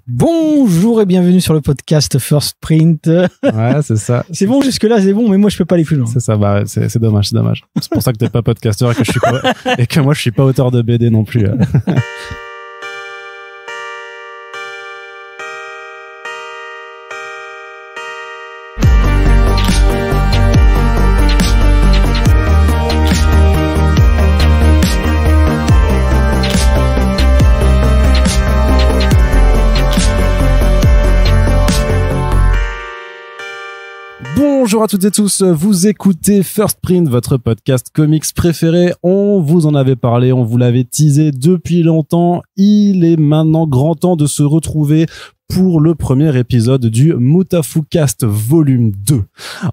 Bonjour et bienvenue sur le podcast First Print. Ouais, c'est ça. C'est bon jusque-là, c'est bon, mais moi je peux pas aller plus loin. C'est ça, bah, c'est dommage, c'est dommage. C'est pour ça que t'es pas podcasteur et que moi je suis pas auteur de BD non plus. Bonjour à toutes et tous, vous écoutez First Print, votre podcast comics préféré. On vous en avait parlé, on vous l'avait teasé depuis longtemps. Il est maintenant grand temps de se retrouver pour le premier épisode du MutafuCast volume 2.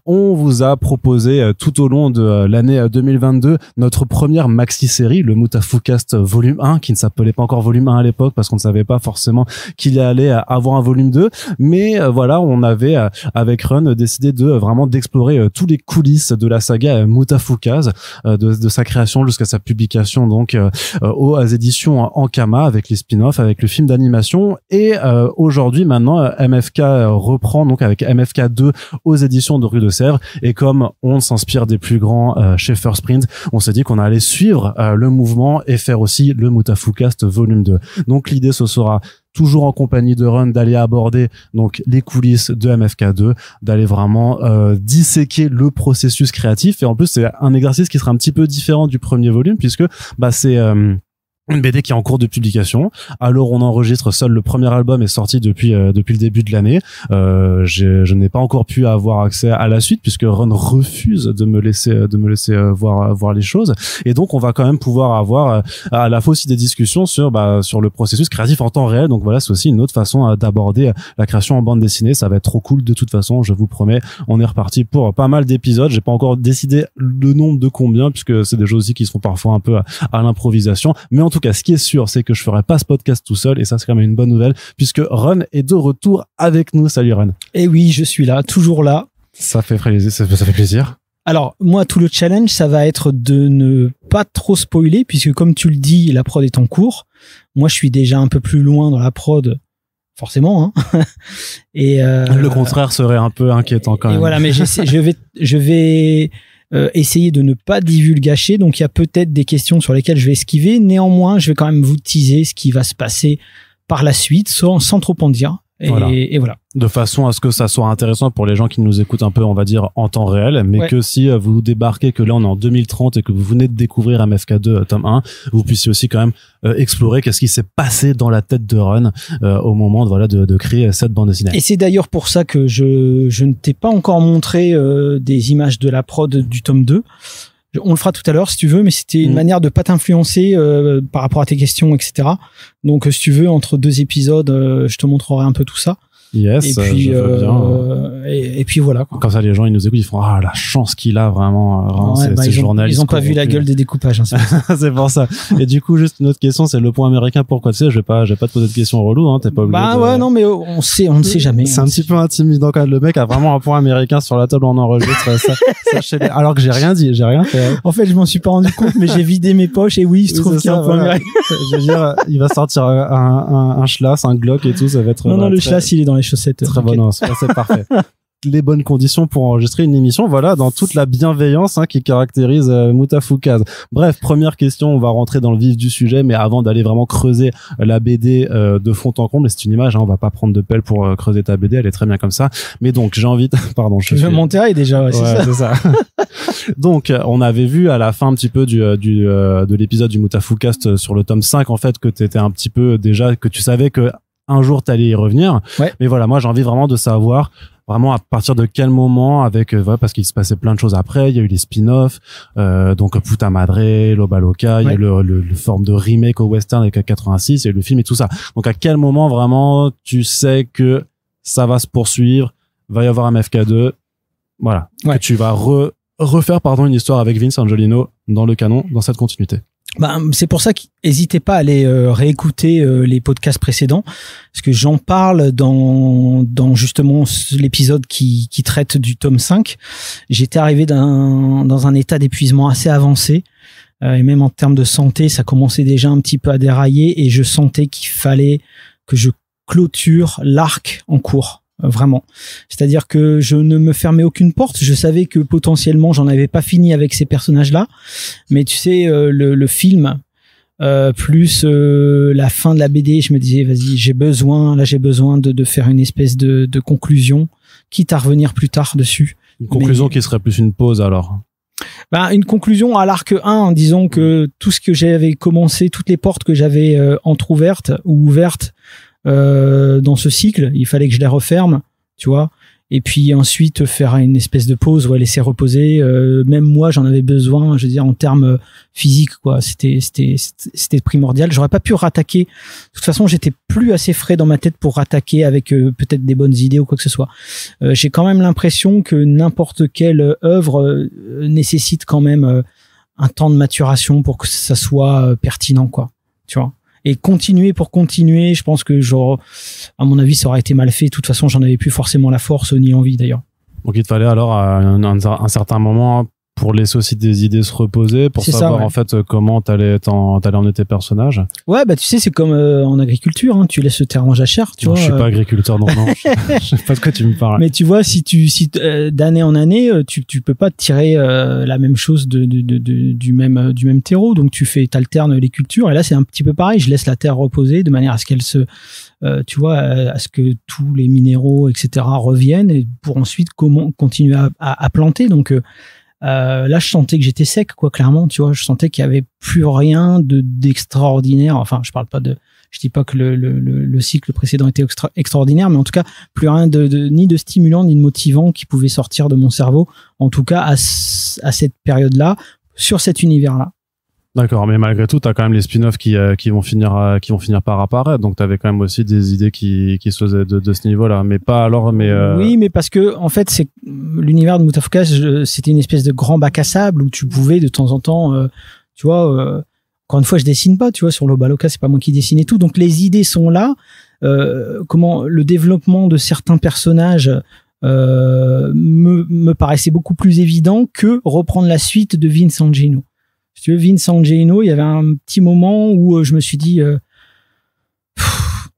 On vous a proposé tout au long de l'année 2022 notre première maxi-série, le MutafuCast volume 1, qui ne s'appelait pas encore volume 1 à l'époque parce qu'on ne savait pas forcément qu'il allait avoir un volume 2. Mais voilà, on avait avec Run décidé de vraiment d'explorer tous les coulisses de la saga MutafuCast, de sa création jusqu'à sa publication donc aux éditions Ankama avec les spin-offs, avec le film d'animation. Et aujourd'hui maintenant MFK reprend donc avec MFK 2 aux éditions de Rue de Sèvres, et comme on s'inspire des plus grands chez First Print, on s'est dit qu'on allait suivre le mouvement et faire aussi le MutafuCast volume 2. Donc l'idée ce sera toujours en compagnie de Run d'aller aborder donc les coulisses de MFK2, d'aller vraiment disséquer le processus créatif. Et en plus c'est un exercice qui sera un petit peu différent du premier volume puisque c'est une BD qui est en cours de publication. Alors on enregistre, seul le premier album est sorti depuis le début de l'année. Je n'ai pas encore pu avoir accès à la suite puisque Ron refuse de me laisser voir les choses. Et donc on va quand même pouvoir avoir à la fois aussi des discussions sur le processus créatif en temps réel. Donc voilà, c'est aussi une autre façon d'aborder la création en bande dessinée. Ça va être trop cool de toute façon, je vous promets. On est reparti pour pas mal d'épisodes. J'ai pas encore décidé le nombre de combien puisque c'est des choses aussi qui se font parfois un peu à l'improvisation. Mais en tout cas, ce qui est sûr, c'est que je ferai pas ce podcast tout seul, et ça c'est quand même une bonne nouvelle, puisque Ron est de retour avec nous. Salut Ron. Et oui, je suis là, toujours là. Ça fait plaisir. Alors, moi, tout le challenge, ça va être de ne pas trop spoiler, puisque comme tu le dis, la prod est en cours. Moi, je suis déjà un peu plus loin dans la prod, forcément, hein. Et le contraire serait un peu inquiétant quand même. Et voilà, mais je vais essayer de ne pas divulgacher, donc il y a peut-être des questions sur lesquelles je vais esquiver. Néanmoins, je vais quand même vous teaser ce qui va se passer par la suite, sans trop en dire. Et voilà. De façon à ce que ça soit intéressant pour les gens qui nous écoutent un peu, on va dire, en temps réel, mais que si vous débarquez, que là on est en 2030 et que vous venez de découvrir MFK2 tome 1, vous puissiez aussi quand même explorer qu'est-ce qui s'est passé dans la tête de Ron au moment de créer cette bande dessinée. Et c'est d'ailleurs pour ça que je ne t'ai pas encore montré des images de la prod du tome 2. On le fera tout à l'heure si tu veux, mais c'était une manière de pas t'influencer par rapport à tes questions, etc. Donc si tu veux, entre deux épisodes, je te montrerai un peu tout ça. Yes, et puis, je veux bien. Et puis voilà, quoi. Comme ça, les gens, ils nous écoutent, ils font la chance qu'il a vraiment ces journalistes. Ils ont pas vu la gueule des découpages, hein, c'est pour ça. Et du coup, juste une autre question, c'est le point américain. Pourquoi? Tu sais, je vais pas te poser de questions reloues, hein, t'es pas obligé. Non, mais on ne sait jamais. C'est un petit peu intimidant quand le mec a vraiment un point américain sur la table, on enregistre ça alors que j'ai rien dit, j'ai rien fait. En fait, je m'en suis pas rendu compte, mais j'ai vidé mes poches et oui, il se trouve qu'il y a un point américain. Je veux dire, il va sortir un Schlass, un Glock et tout, ça va être. Non, le Schlass, il est dans les chaussettes. Très bon, c'est parfait. Les bonnes conditions pour enregistrer une émission, voilà, dans toute la bienveillance qui caractérise MutafuCast. Bref, première question, on va rentrer dans le vif du sujet, mais avant d'aller vraiment creuser la BD de fond en comble, c'est une image, on va pas prendre de pelle pour creuser ta BD, elle est très bien comme ça. Mais donc, j'ai envie pardon, je suis monter déjà, c'est ça. Donc, on avait vu à la fin un petit peu de l'épisode du MutafuCast sur le tome 5, en fait, que t'étais un petit peu déjà, que tu savais que un jour t'allais y revenir. Ouais. Mais voilà, moi j'ai envie vraiment de savoir vraiment à partir de quel moment, avec parce qu'il se passait plein de choses après, il y a eu les spin-offs, donc Puta Madre, Loba Loca, il y a eu le forme de remake au western avec 86, il y a eu le film et tout ça. Donc à quel moment vraiment tu sais que ça va se poursuivre, va y avoir un MFK2, voilà, que tu vas refaire une histoire avec Vince Angelino dans le canon, dans cette continuité. C'est pour ça qu'hésitez pas à aller réécouter les podcasts précédents, parce que j'en parle dans justement l'épisode qui traite du tome 5. J'étais arrivé dans un état d'épuisement assez avancé, et même en termes de santé, ça commençait déjà un petit peu à dérailler, et je sentais qu'il fallait que je clôture l'arc en cours, vraiment. C'est-à-dire que je ne me fermais aucune porte. Je savais que potentiellement j'en avais pas fini avec ces personnages-là, mais tu sais, le film plus la fin de la BD, je me disais vas-y, j'ai besoin de faire une espèce de conclusion, quitte à revenir plus tard dessus. Une conclusion qui serait plus une pause alors. Une conclusion à l'arc 1 en disant que tout ce que j'avais commencé, toutes les portes que j'avais entrouvertes ou ouvertes dans ce cycle, il fallait que je les referme, tu vois. Et puis ensuite faire une espèce de pause, laisser reposer. Même moi, j'en avais besoin, je veux dire en termes physiques, quoi. C'était primordial. J'aurais pas pu rattaquer. De toute façon, j'étais plus assez frais dans ma tête pour rattaquer avec peut-être des bonnes idées ou quoi que ce soit. J'ai quand même l'impression que n'importe quelle œuvre nécessite quand même un temps de maturation pour que ça soit pertinent, quoi. Tu vois. Et continuer pour continuer, je pense que à mon avis, ça aurait été mal fait. De toute façon, j'en avais plus forcément la force ni envie d'ailleurs. Donc il te fallait alors à un certain moment pour laisser aussi des idées se reposer, pour savoir en fait comment t'allais emmener tes personnages. Ouais, tu sais, c'est comme en agriculture, hein, tu laisses le terrain jachère, tu vois. Je suis pas agriculteur, non, je sais pas de quoi tu me parles. Mais tu vois, si d'année en année, tu peux pas tirer la même chose du même terreau, donc t'alternes les cultures, et là c'est un petit peu pareil, je laisse la terre reposer de manière à ce qu'elle se tu vois, à ce que tous les minéraux, etc. reviennent, et pour ensuite continuer à planter. Donc là, je sentais que j'étais sec, quoi, clairement, tu vois. Je sentais qu'il y avait plus rien d'extraordinaire. Enfin, je dis pas que le cycle précédent était extraordinaire, mais en tout cas, plus rien ni de stimulant, ni de motivant qui pouvait sortir de mon cerveau. En tout cas, à cette période-là, sur cet univers-là. D'accord, mais malgré tout, t'as quand même les spin-offs qui vont finir par apparaître. Donc t'avais quand même aussi des idées qui se faisaient de ce niveau-là, mais pas alors. Oui, mais parce que en fait, c'est l'univers de Mout of Chaos, c'était une espèce de grand bac à sable où tu pouvais de temps en temps, tu vois. Encore une fois, je dessine pas, tu vois, sur l'Obaloka, c'est pas moi qui dessinais tout. Donc les idées sont là. Comment le développement de certains personnages me paraissait beaucoup plus évident que reprendre la suite de Vincent Gino. Si tu veux, Vincent Gino, il y avait un petit moment où je me suis dit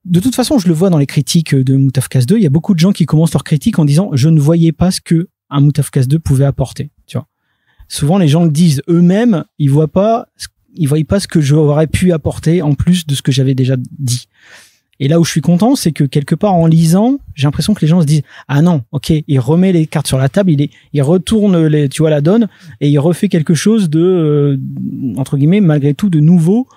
de toute façon, je le vois dans les critiques de Mout of Chaos 2, il y a beaucoup de gens qui commencent leurs critiques en disant je ne voyais pas ce que un Mout of Chaos 2 pouvait apporter, tu vois. Souvent les gens le disent eux-mêmes, ils voient pas ce que j'aurais pu apporter en plus de ce que j'avais déjà dit. Et là où je suis content, c'est que quelque part en lisant, j'ai l'impression que les gens se disent ah non, ok, il remet les cartes sur la table, il retourne tu vois, la donne, et il refait quelque chose de entre guillemets malgré tout de nouveau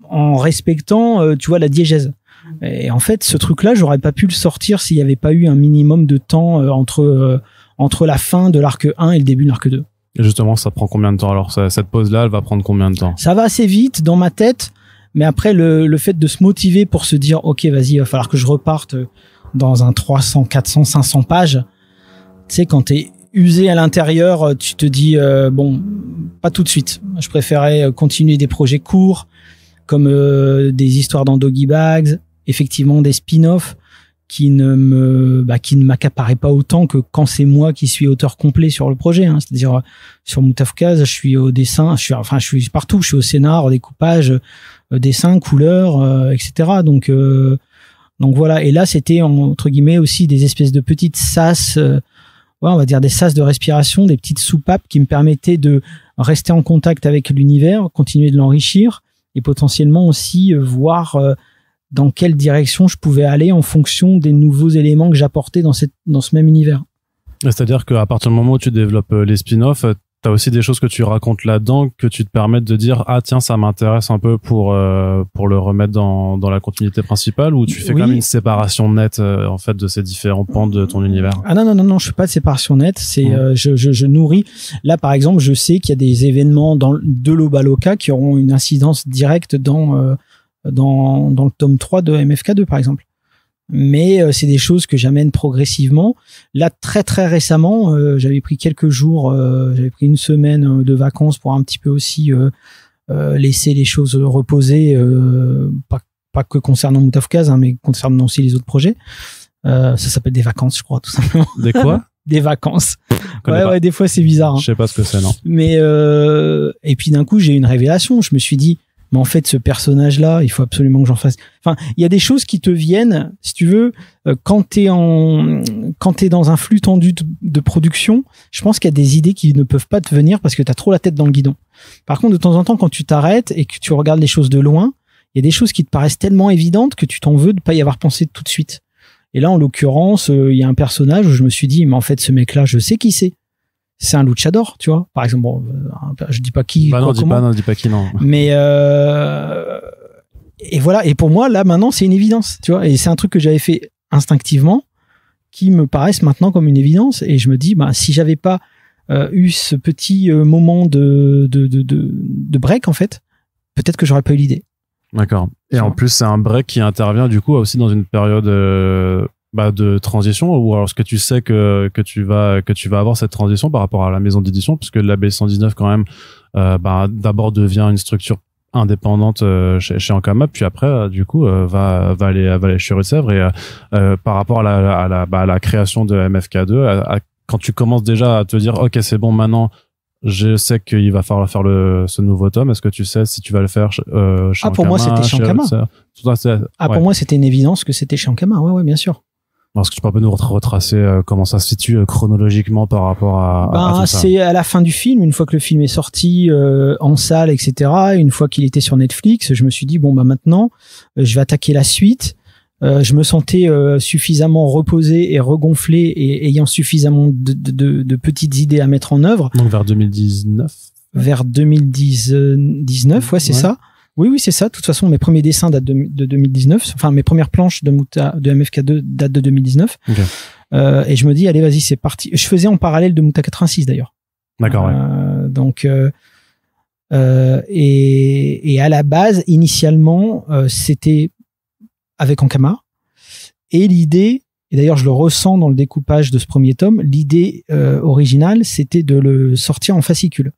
en respectant tu vois la diégèse. Et en fait, ce truc-là, j'aurais pas pu le sortir s'il y avait pas eu un minimum de temps entre la fin de l'arc 1 et le début de l'arc 2. Et justement, ça prend combien de temps alors cette pause-là, elle va prendre combien de temps? Ça va assez vite dans ma tête. Mais après, le fait de se motiver pour se dire, OK, vas-y, il va falloir que je reparte dans un 300, 400, 500 pages. Tu sais, quand t'es usé à l'intérieur, tu te dis, bon, pas tout de suite. Je préférais continuer des projets courts, comme des histoires dans Doggy Bags, effectivement des spin-offs qui ne m'accaparaient pas autant que quand c'est moi qui suis auteur complet sur le projet, hein. C'est-à-dire, sur Mout of Chaos, je suis au dessin, je suis partout, je suis au scénar, au découpage, dessin, couleur, etc. Donc voilà. Et là, c'était entre guillemets aussi des espèces de petites sas, on va dire des sas de respiration, des petites soupapes qui me permettaient de rester en contact avec l'univers, continuer de l'enrichir et potentiellement aussi voir dans quelle direction je pouvais aller en fonction des nouveaux éléments que j'apportais dans ce même univers. C'est-à-dire qu'à partir du moment où tu développes les spin-offs, t'as aussi des choses que tu racontes là-dedans que tu te permettent de dire ah tiens, ça m'intéresse un peu pour le remettre dans la continuité principale, ou tu fais quand même une séparation nette en fait de ces différents pans de ton univers? Ah non, je fais pas de séparation nette, c'est je nourris. Là par exemple, je sais qu'il y a des événements de l'Obaloka qui auront une incidence directe dans le tome 3 de MFK2 par exemple. Mais c'est des choses que j'amène progressivement. Là, très très récemment, j'avais pris quelques jours, j'avais pris une semaine de vacances pour un petit peu aussi laisser les choses reposer, pas que concernant Mout of Chaos, hein, mais concernant aussi les autres projets. Ça s'appelle des vacances, je crois, tout simplement. Des quoi? Des vacances. Ouais, des fois c'est bizarre. Hein. Je sais pas ce que c'est, non. Mais et puis d'un coup, j'ai eu une révélation. Je me suis dit, mais en fait, ce personnage-là, il faut absolument que j'en fasse. Enfin, il y a des choses qui te viennent, si tu veux, quand t'es dans un flux tendu de production, je pense qu'il y a des idées qui ne peuvent pas te venir parce que t'as trop la tête dans le guidon. Par contre, de temps en temps, quand tu t'arrêtes et que tu regardes les choses de loin, il y a des choses qui te paraissent tellement évidentes que tu t'en veux de pas y avoir pensé tout de suite. Et là, en l'occurrence, il y a un personnage où je me suis dit, mais en fait, ce mec-là, je sais qui c'est. C'est un luchador, tu vois. Par exemple, bon, je dis pas qui. Bah non, dis pas qui, non. Mais et voilà. Et pour moi, là, maintenant, c'est une évidence, tu vois. Et c'est un truc que j'avais fait instinctivement, qui me paraissent maintenant comme une évidence. Et je me dis, bah, si j'avais pas eu ce petit moment de break, en fait, peut-être que j'aurais pas eu l'idée. D'accord. Et en plus, c'est un break qui intervient du coup aussi dans une période de transition, ou alors est-ce que tu sais que tu vas avoir cette transition par rapport à la maison d'édition, puisque le label 119 quand même d'abord devient une structure indépendante chez Ankama, puis après du coup va aller chez Rue de Sèvres, et par rapport à la création de MFK2, quand tu commences déjà à te dire ok, c'est bon, maintenant je sais qu'il va falloir faire ce nouveau tome. Est-ce que tu sais si tu vas le faire chez Ankama? Pour moi, c'était chez Ankama. Ouais. Pour moi, c'était une évidence que c'était chez Ankama. Ouais, bien sûr. Est-ce que tu peux un peu nous retracer comment ça se situe chronologiquement par rapport à tout ça? C'est à la fin du film, une fois que le film est sorti en salle, etc., une fois qu'il était sur Netflix, je me suis dit, bon, bah maintenant, je vais attaquer la suite. Je me sentais suffisamment reposé et regonflé et ayant suffisamment de petites idées à mettre en œuvre. Donc vers 2019 ? Vers 2019, ouais, c'est ça. Oui, c'est ça. De toute façon, mes premiers dessins datent de 2019. Enfin, mes premières planches de MFK2 datent de 2019. Okay. Et je me dis, allez, vas-y, c'est parti. Je faisais en parallèle de Muta 86, d'ailleurs. D'accord, ouais. Donc, et à la base, initialement, c'était avec Ankama. Et l'idée, et d'ailleurs, je le ressens dans le découpage de ce premier tome, l'idée originale, c'était de le sortir en fascicule.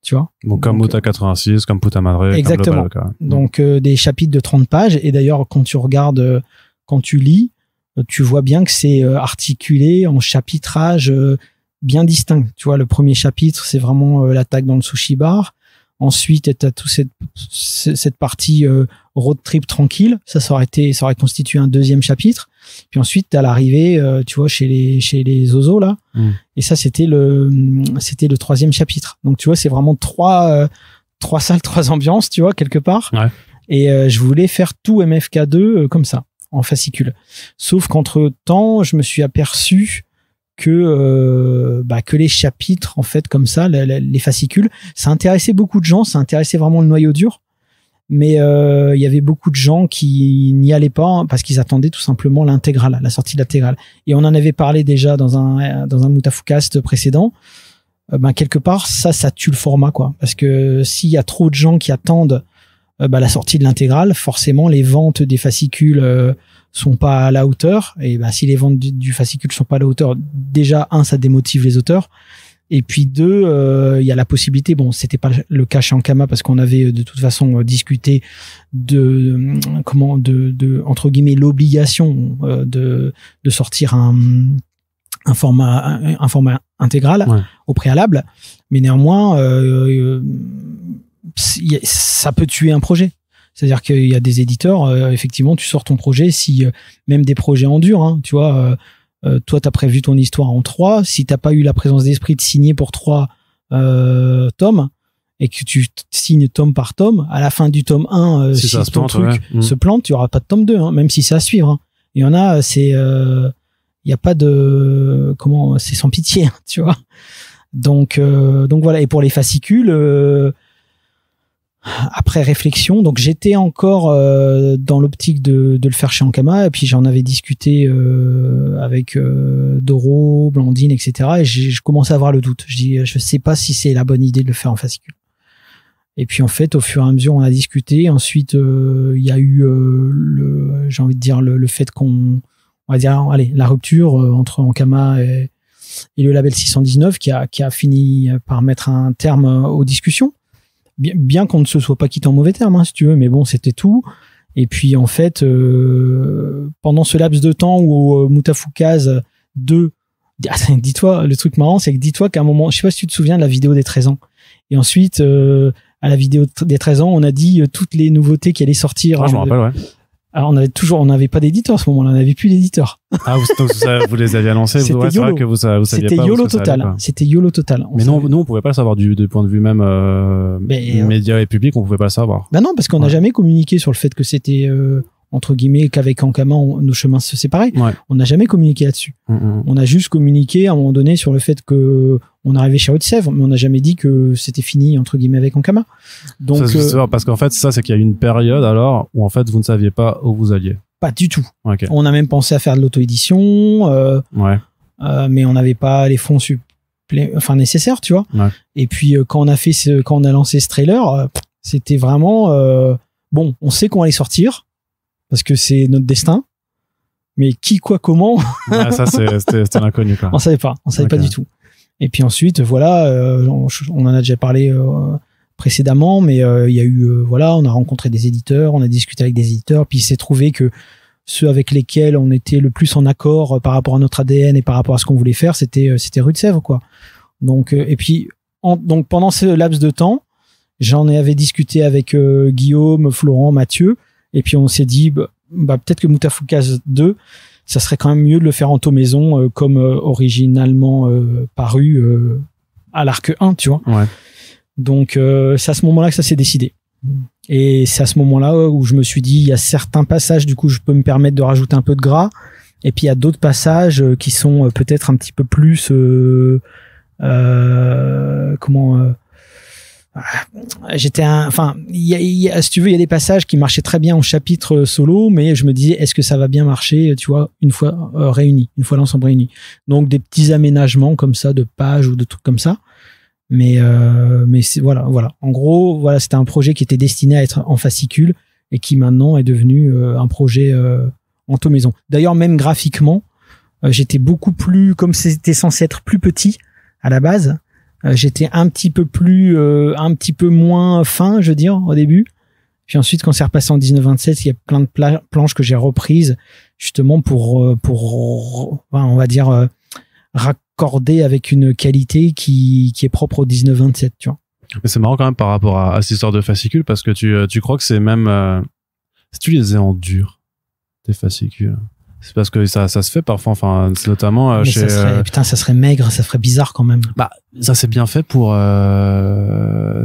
Tu vois, donc comme Muta 86, comme Puta Madre, exactement. Comme Global, donc des chapitres de 30 pages, et d'ailleurs quand tu regardes, quand tu lis, tu vois bien que c'est articulé en chapitrage bien distinct. Tu vois, le premier chapitre, c'est vraiment l'attaque dans le sushi bar. Ensuite, t'as tout cette partie road trip tranquille. Ça aurait constitué un deuxième chapitre. Puis ensuite, t'as l'arrivée, tu vois, chez les Ozo là. Et ça, c'était le troisième chapitre. Donc, tu vois, c'est vraiment trois salles, trois ambiances, tu vois, quelque part. Ouais. Et je voulais faire tout MFK2 comme ça, en fascicule. Sauf qu'entre temps, je me suis aperçu que les chapitres, en fait, comme ça, les fascicules, ça intéressait beaucoup de gens, ça intéressait vraiment le noyau dur. Mais il y avait beaucoup de gens qui n'y allaient pas parce qu'ils attendaient tout simplement l'intégrale, la sortie de l'intégrale. Et on en avait parlé déjà dans un Mutafukast précédent. Quelque part, ça tue le format, quoi. Parce que s'il y a trop de gens qui attendent la sortie de l'intégrale, forcément les ventes des fascicules sont pas à la hauteur. Et si les ventes du fascicule sont pas à la hauteur, déjà ça démotive les auteurs. Et puis il y a la possibilité, bon, c'était pas le cas chez Ankama parce qu'on avait de toute façon discuté de entre guillemets l'obligation de sortir un format intégral au préalable, mais néanmoins ça peut tuer un projet. C'est-à-dire qu'il y a des éditeurs, effectivement, tu sors ton projet, si même des projets en dur, hein, tu vois. Toi, t'as prévu ton histoire en 3. Si t'as pas eu la présence d'esprit de signer pour 3 tomes et que tu signes tome par tome, à la fin du tome 1, si ton truc se plante, tu auras pas de tome 2, hein, même si c'est à suivre. Hein. Il y en a, il y a pas de c'est sans pitié, hein, tu vois. Donc voilà. Et pour les fascicules. Après réflexion, donc j'étais encore dans l'optique de le faire chez Ankama, et puis j'en avais discuté avec Doro, Blandine, etc. Et je commençais à avoir le doute. Je dis, je sais pas si c'est la bonne idée de le faire en fascicule. Et puis en fait, au fur et à mesure, on a discuté. Ensuite, il y a eu j'ai envie de dire le fait on va dire, allez, la rupture entre Ankama et le label 619 qui a fini par mettre un terme aux discussions. Bien qu'on ne se soit pas quitté en mauvais termes, hein, si tu veux, mais bon, c'était tout. Et puis, en fait, pendant ce laps de temps où Mutafukaz 2, dis-toi, le truc marrant, c'est que dis-toi qu'à un moment, je sais pas si tu te souviens de la vidéo des 13 ans. Et ensuite, à la vidéo des 13 ans, on a dit toutes les nouveautés qui allaient sortir. Ah, je me rappelle, ouais. Alors on n'avait pas d'éditeur à ce moment-là, on n'avait plus d'éditeur. Ah, vous les aviez annoncés. C'était ouais, c'est vrai YOLO. que vous saviez C'était pas. YOLO total. C'était YOLO total. Mais nous, on pouvait pas le savoir du point de vue même médias et public, on pouvait pas le savoir. Bah non, parce qu'on n'a jamais communiqué sur le fait que c'était entre guillemets qu'avec Ankama nos chemins se séparaient. Ouais. On n'a jamais communiqué là-dessus. On a juste communiqué à un moment donné sur le fait que on arrivait chez Haute-Sèvres, mais on n'a jamais dit que c'était fini entre guillemets avec Ankama. Donc c'est parce qu'en fait ça c'est qu'il y a eu une période alors où en fait vous ne saviez pas où vous alliez. Pas du tout. Okay. On a même pensé à faire de l'auto-édition, mais on n'avait pas les fonds nécessaires, tu vois. Ouais. Et puis quand on a lancé ce trailer, c'était vraiment bon. On sait qu'on allait sortir parce que c'est notre destin, mais qui, quoi, comment. Ouais, ça c'était l'inconnu quoi. On savait pas du tout. Et puis ensuite, voilà, on en a déjà parlé précédemment, mais il y a eu on a rencontré des éditeurs, on a discuté avec des éditeurs, puis il s'est trouvé que ceux avec lesquels on était le plus en accord par rapport à notre ADN et par rapport à ce qu'on voulait faire, c'était Rue de Sèvres, quoi. Donc et puis donc pendant ce laps de temps, j'en avais discuté avec Guillaume, Florent, Mathieu, et puis on s'est dit peut-être que Mutafukas 2, ça serait quand même mieux de le faire en maison comme originalement paru à l'arc 1, tu vois. Ouais. Donc c'est à ce moment-là que ça s'est décidé. Et c'est à ce moment-là où je me suis dit, il y a certains passages, du coup, je peux me permettre de rajouter un peu de gras. Et puis il y a d'autres passages qui sont peut-être un petit peu plus si tu veux, il y a des passages qui marchaient très bien en chapitre solo, mais je me disais, est-ce que ça va bien marcher, tu vois, une fois l'ensemble réuni. Donc des petits aménagements comme ça de pages ou de trucs comme ça. Mais c'est, voilà. En gros, c'était un projet qui était destiné à être en fascicule et qui maintenant est devenu un projet en maison. D'ailleurs, même graphiquement, j'étais beaucoup plus, comme c'était censé être plus petit à la base, j'étais un petit peu moins fin, je veux dire, au début. Puis ensuite, quand c'est repassé en 19-27, il y a plein de planches que j'ai reprises justement pour on va dire raccordé avec une qualité qui est propre au 19-27, tu vois. Mais c'est marrant quand même par rapport à cette histoire de fascicules, parce que tu crois que c'est même si tu les faisais en dur, tes fascicules, c'est parce que ça se fait parfois, enfin c'est notamment chez ça serait maigre, ça ferait bizarre quand même. Ça c'est bien fait pour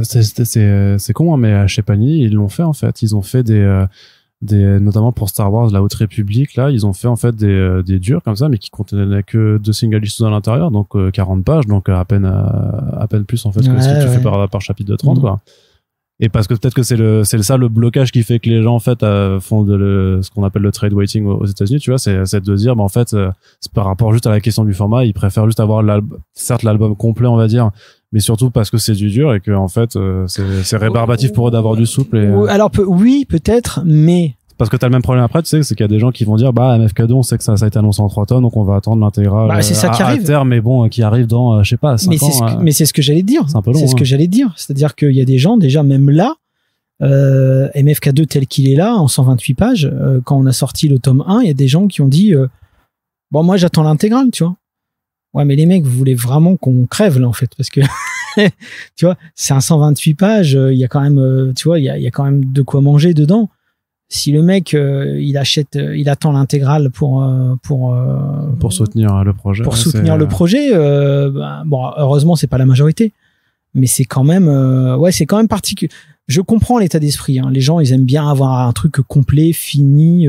c'est con hein, mais chez Panini ils l'ont fait en fait, ils ont fait des notamment pour Star Wars la Haute République, là ils ont fait en fait des durs comme ça mais qui contenaient que 2 single issues à l'intérieur, donc 40 pages, donc à peine plus en fait que ce que tu fais par chapitre de 30 quoi. Et parce que peut-être que c'est ça le blocage qui fait que les gens en fait font ce qu'on appelle le trade waiting aux États-Unis, tu vois, c'est de dire en fait c'est par rapport juste à la question du format, ils préfèrent juste avoir certes l'album complet on va dire, mais surtout parce que c'est du dur et que en fait c'est rébarbatif pour eux d'avoir du souple alors oui peut-être, mais parce que t'as le même problème après, tu sais, c'est qu'il y a des gens qui vont dire MFK2 on sait que ça a été annoncé en 3 tomes donc on va attendre l'intégral c'est ça qui arrive. À terme, mais bon qui arrive dans je sais pas 5 ans. Mais c'est ce que j'allais te dire. C'est un peu long. C'est ce que j'allais te dire, c'est-à-dire qu'il y a des gens déjà même là MFK2 tel qu'il est là en 128 pages quand on a sorti le tome 1, il y a des gens qui ont dit moi j'attends l'intégrale, tu vois. Ouais, mais les mecs, vous voulez vraiment qu'on crève là en fait, parce que tu vois, c'est un 128 pages, il y a quand même tu vois, il y a quand même de quoi manger dedans. Si le mec il attend l'intégrale pour soutenir le projet, le projet, heureusement c'est pas la majorité, mais c'est quand même c'est quand même particulier. Je comprends l'état d'esprit, hein. Les gens ils aiment bien avoir un truc complet, fini,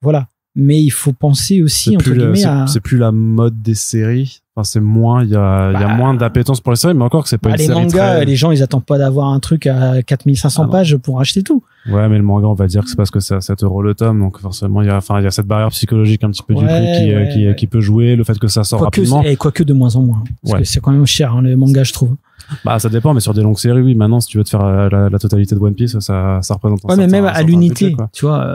voilà. Mais il faut penser aussi entre guillemets c'est plus la mode des séries. Enfin, c'est moins, il y a moins d'appétence pour les séries, mais encore que c'est pas une les série mangas, les gens ils attendent pas d'avoir un truc à 4500 pages pour acheter tout. Ouais, mais le manga, on va dire que c'est parce que c'est à 7 € le tome, donc forcément il y a cette barrière psychologique un petit peu du prix qui peut jouer, le fait que ça sort rapidement. Quoique de moins en moins, parce que c'est quand même cher, hein, les mangas, je trouve. Ça dépend, mais sur des longues séries, oui. Maintenant, si tu veux te faire la totalité de One Piece, ça représente un mais même à l'unité, tu vois,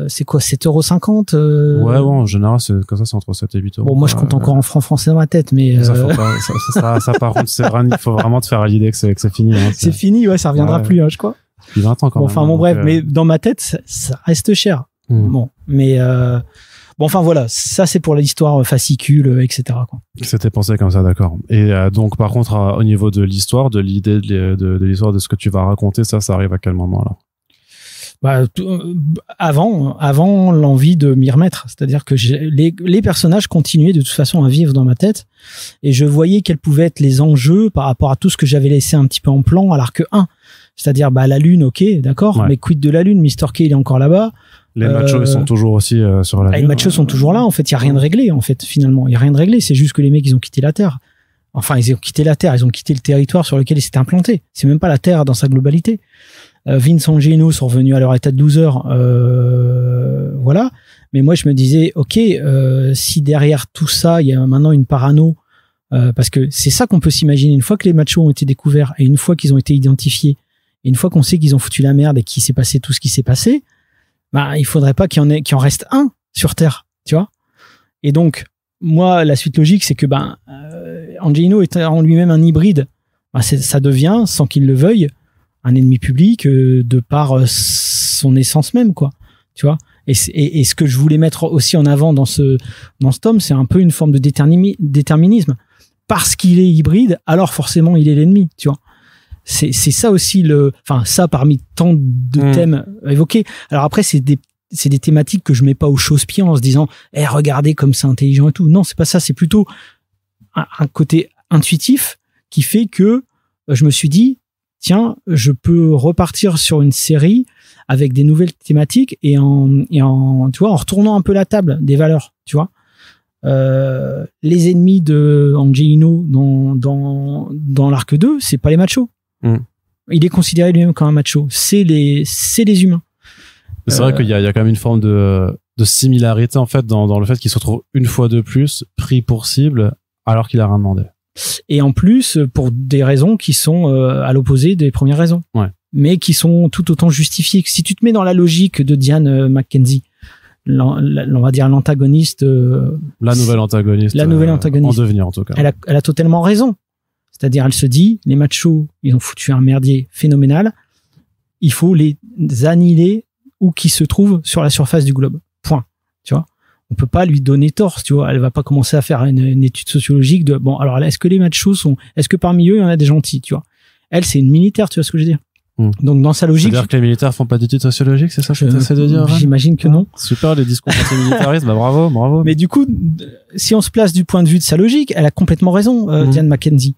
c'est quoi, 7,50 €? Ouais, bon, en général, c'est comme ça, c'est entre 7 et 8 €. Bon, moi, je compte encore en francs français dans ma tête, mais ça, par contre, il faut vraiment te faire à l'idée que c'est fini. Hein, c'est fini, ça reviendra plus, hein, je crois. Depuis 20 ans, quand même. Enfin, bref, mais dans ma tête, ça reste cher. Bon, mais Bon, enfin voilà, ça c'est pour l'histoire fascicule, etc. quoi. C'était pensé comme ça, d'accord. Et donc par contre, au niveau de l'histoire, de l'idée de l'histoire de ce que tu vas raconter, ça arrive à quel moment là? Avant l'envie de m'y remettre, c'est-à-dire que les personnages continuaient de toute façon à vivre dans ma tête et je voyais quels pouvaient être les enjeux par rapport à tout ce que j'avais laissé un petit peu en plan à l'arc 1, c'est-à-dire la lune, ok, d'accord, mais quid de la lune, Mr. K il est encore là-bas, les machos ils sont toujours aussi sur la lune. Les machos sont toujours là, en fait il y a rien de réglé, en fait finalement il y a rien de réglé, c'est juste que les mecs ils ont quitté la Terre. Enfin, ils ont quitté la Terre, ils ont quitté le territoire sur lequel ils s'étaient implantés. C'est même pas la Terre dans sa globalité. Vince Angino sont revenus à leur état de loser, voilà. Mais moi, je me disais, ok, si derrière tout ça, il y a maintenant une parano, parce que c'est ça qu'on peut s'imaginer. Une fois que les machos ont été découverts et une fois qu'ils ont été identifiés et une fois qu'on sait qu'ils ont foutu la merde et qu'il s'est passé tout ce qui s'est passé, il faudrait pas qu'il en reste un sur Terre, tu vois. Et donc, moi, la suite logique, c'est que Angino est en lui-même un hybride. Ça devient, sans qu'il le veuille, un ennemi public de par son essence même, quoi. Tu vois. Et ce que je voulais mettre aussi en avant dans ce tome, c'est un peu une forme de déterminisme. Parce qu'il est hybride, alors forcément il est l'ennemi, tu vois. C'est ça aussi ça parmi tant de thèmes évoqués. Alors après c'est des thématiques que je mets pas au chausse-pied en se disant regardez comme c'est intelligent et tout. Non, c'est pas ça, c'est plutôt un côté intuitif qui fait que je me suis dit tiens, je peux repartir sur une série avec des nouvelles thématiques et en tu vois, en retournant un peu la table des valeurs, tu vois. Les ennemis de Angelino dans l'arc 2, c'est pas les machos. Il est considéré lui-même comme un macho. C'est les humains. C'est vrai qu'il y a quand même une forme de similarité en fait dans le fait qu'il se retrouve une fois de plus pris pour cible alors qu'il a rien demandé. Et en plus, pour des raisons qui sont à l'opposé des premières raisons. Ouais. Mais qui sont tout autant justifiées. Si tu te mets dans la logique de Diane McKenzie, on va dire l'antagoniste... La nouvelle antagoniste. En devenir, en tout cas. Elle a totalement raison. C'est-à-dire, elle se dit, les machos, ils ont foutu un merdier phénoménal. Il faut les annihiler où qu'ils se trouvent sur la surface du globe. Point. Tu vois? On peut pas lui donner tort, tu vois. Elle va pas commencer à faire une étude sociologique de, bon, alors, est-ce que les machos est-ce que parmi eux, il y en a des gentils, tu vois? Elle, c'est une militaire, tu vois ce que je veux dire? Donc, dans sa logique. C'est-à-dire que les militaires font pas d'études sociologiques, c'est ça que tu essaies de dire? J'imagine que non. Super, les discours anti-militaristes, bravo. Mais du coup, si on se place du point de vue de sa logique, elle a complètement raison, Diane McKenzie.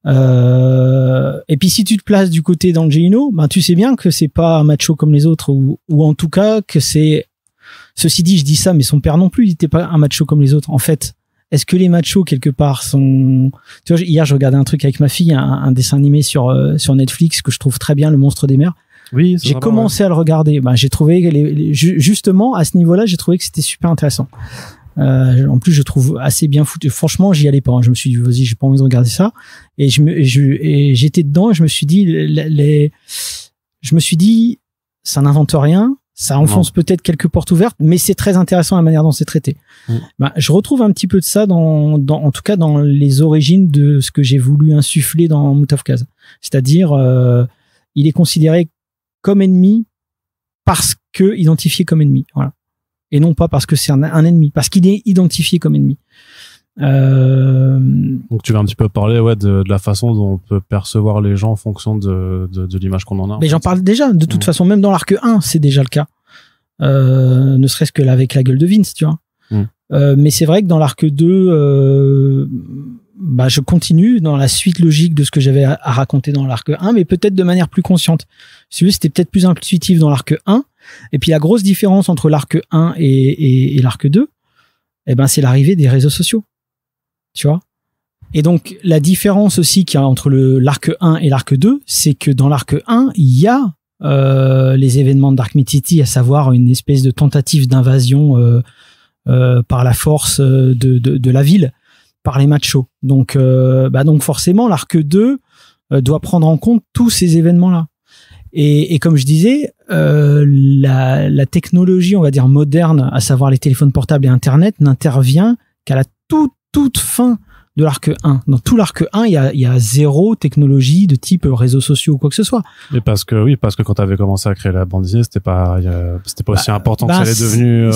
Et puis si tu te places du côté d'Angelino, tu sais bien que c'est pas un macho comme les autres, ou en tout cas que c'est, ceci dit, je dis ça, mais son père non plus, il était pas un macho comme les autres. En fait, est-ce que les machos quelque part sont, tu vois, hier je regardais un truc avec ma fille, un dessin animé sur Netflix que je trouve très bien, Le Monstre des Mers. Oui, j'ai commencé à le regarder. J'ai trouvé justement à ce niveau-là, j'ai trouvé que c'était super intéressant. En plus, je trouve assez bien foutu. Franchement, j'y allais pas. Je me suis dit, vas-y, j'ai pas envie de regarder ça. Et j'étais dedans et je me suis dit, ça n'invente rien. Ça enfonce peut-être quelques portes ouvertes, mais c'est très intéressant la manière dont c'est traité. Je retrouve un petit peu de ça en tout cas dans les origines de ce que j'ai voulu insuffler dans Mout of Kaz. C'est-à-dire, il est considéré comme ennemi parce que identifié comme ennemi. Voilà. Et non pas parce que c'est un ennemi, parce qu'il est identifié comme ennemi. Donc tu vas un petit peu parler de la façon dont on peut percevoir les gens en fonction de l'image qu'on en a. Mais j'en parle déjà, de toute façon, même dans l'arc 1, c'est déjà le cas. Ne serait-ce que là avec la gueule de Vince, tu vois. Mais c'est vrai que dans l'arc 2, je continue dans la suite logique de ce que j'avais à raconter dans l'arc 1, mais peut-être de manière plus consciente. Si vous voulez, c'était peut-être plus intuitif dans l'arc 1. Et puis la grosse différence entre l'arc 1 et l'arc 2, c'est l'arrivée des réseaux sociaux. Tu vois? Et donc la différence aussi qu'il y a entre l'arc 1 et l'arc 2, c'est que dans l'arc 1, il y a les événements de Dark City, à savoir une espèce de tentative d'invasion par la force de la ville, par les machos. Donc forcément, l'arc 2 doit prendre en compte tous ces événements-là. Et comme je disais, la technologie, on va dire moderne, à savoir les téléphones portables et Internet, n'intervient qu'à la toute fin de l'Arc 1. Dans tout l'Arc 1, il y a zéro technologie de type réseaux sociaux ou quoi que ce soit. Mais parce que quand tu avais commencé à créer la bande dessinée, c'était pas aussi important que ça l'est devenu.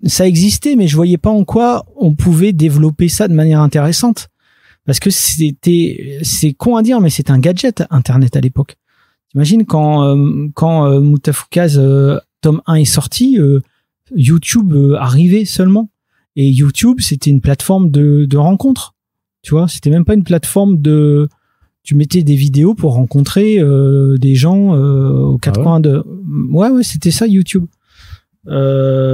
Ça existait, mais je voyais pas en quoi on pouvait développer ça de manière intéressante. Parce que c'est con à dire, mais c'était un gadget, Internet, à l'époque. T'imagines quand Mutafukaz tome 1 est sorti, YouTube arrivait seulement. Et YouTube, c'était une plateforme de rencontre. Tu vois, c'était même pas une plateforme tu mettais des vidéos pour rencontrer des gens aux quatre coins de... Ouais, c'était ça, YouTube.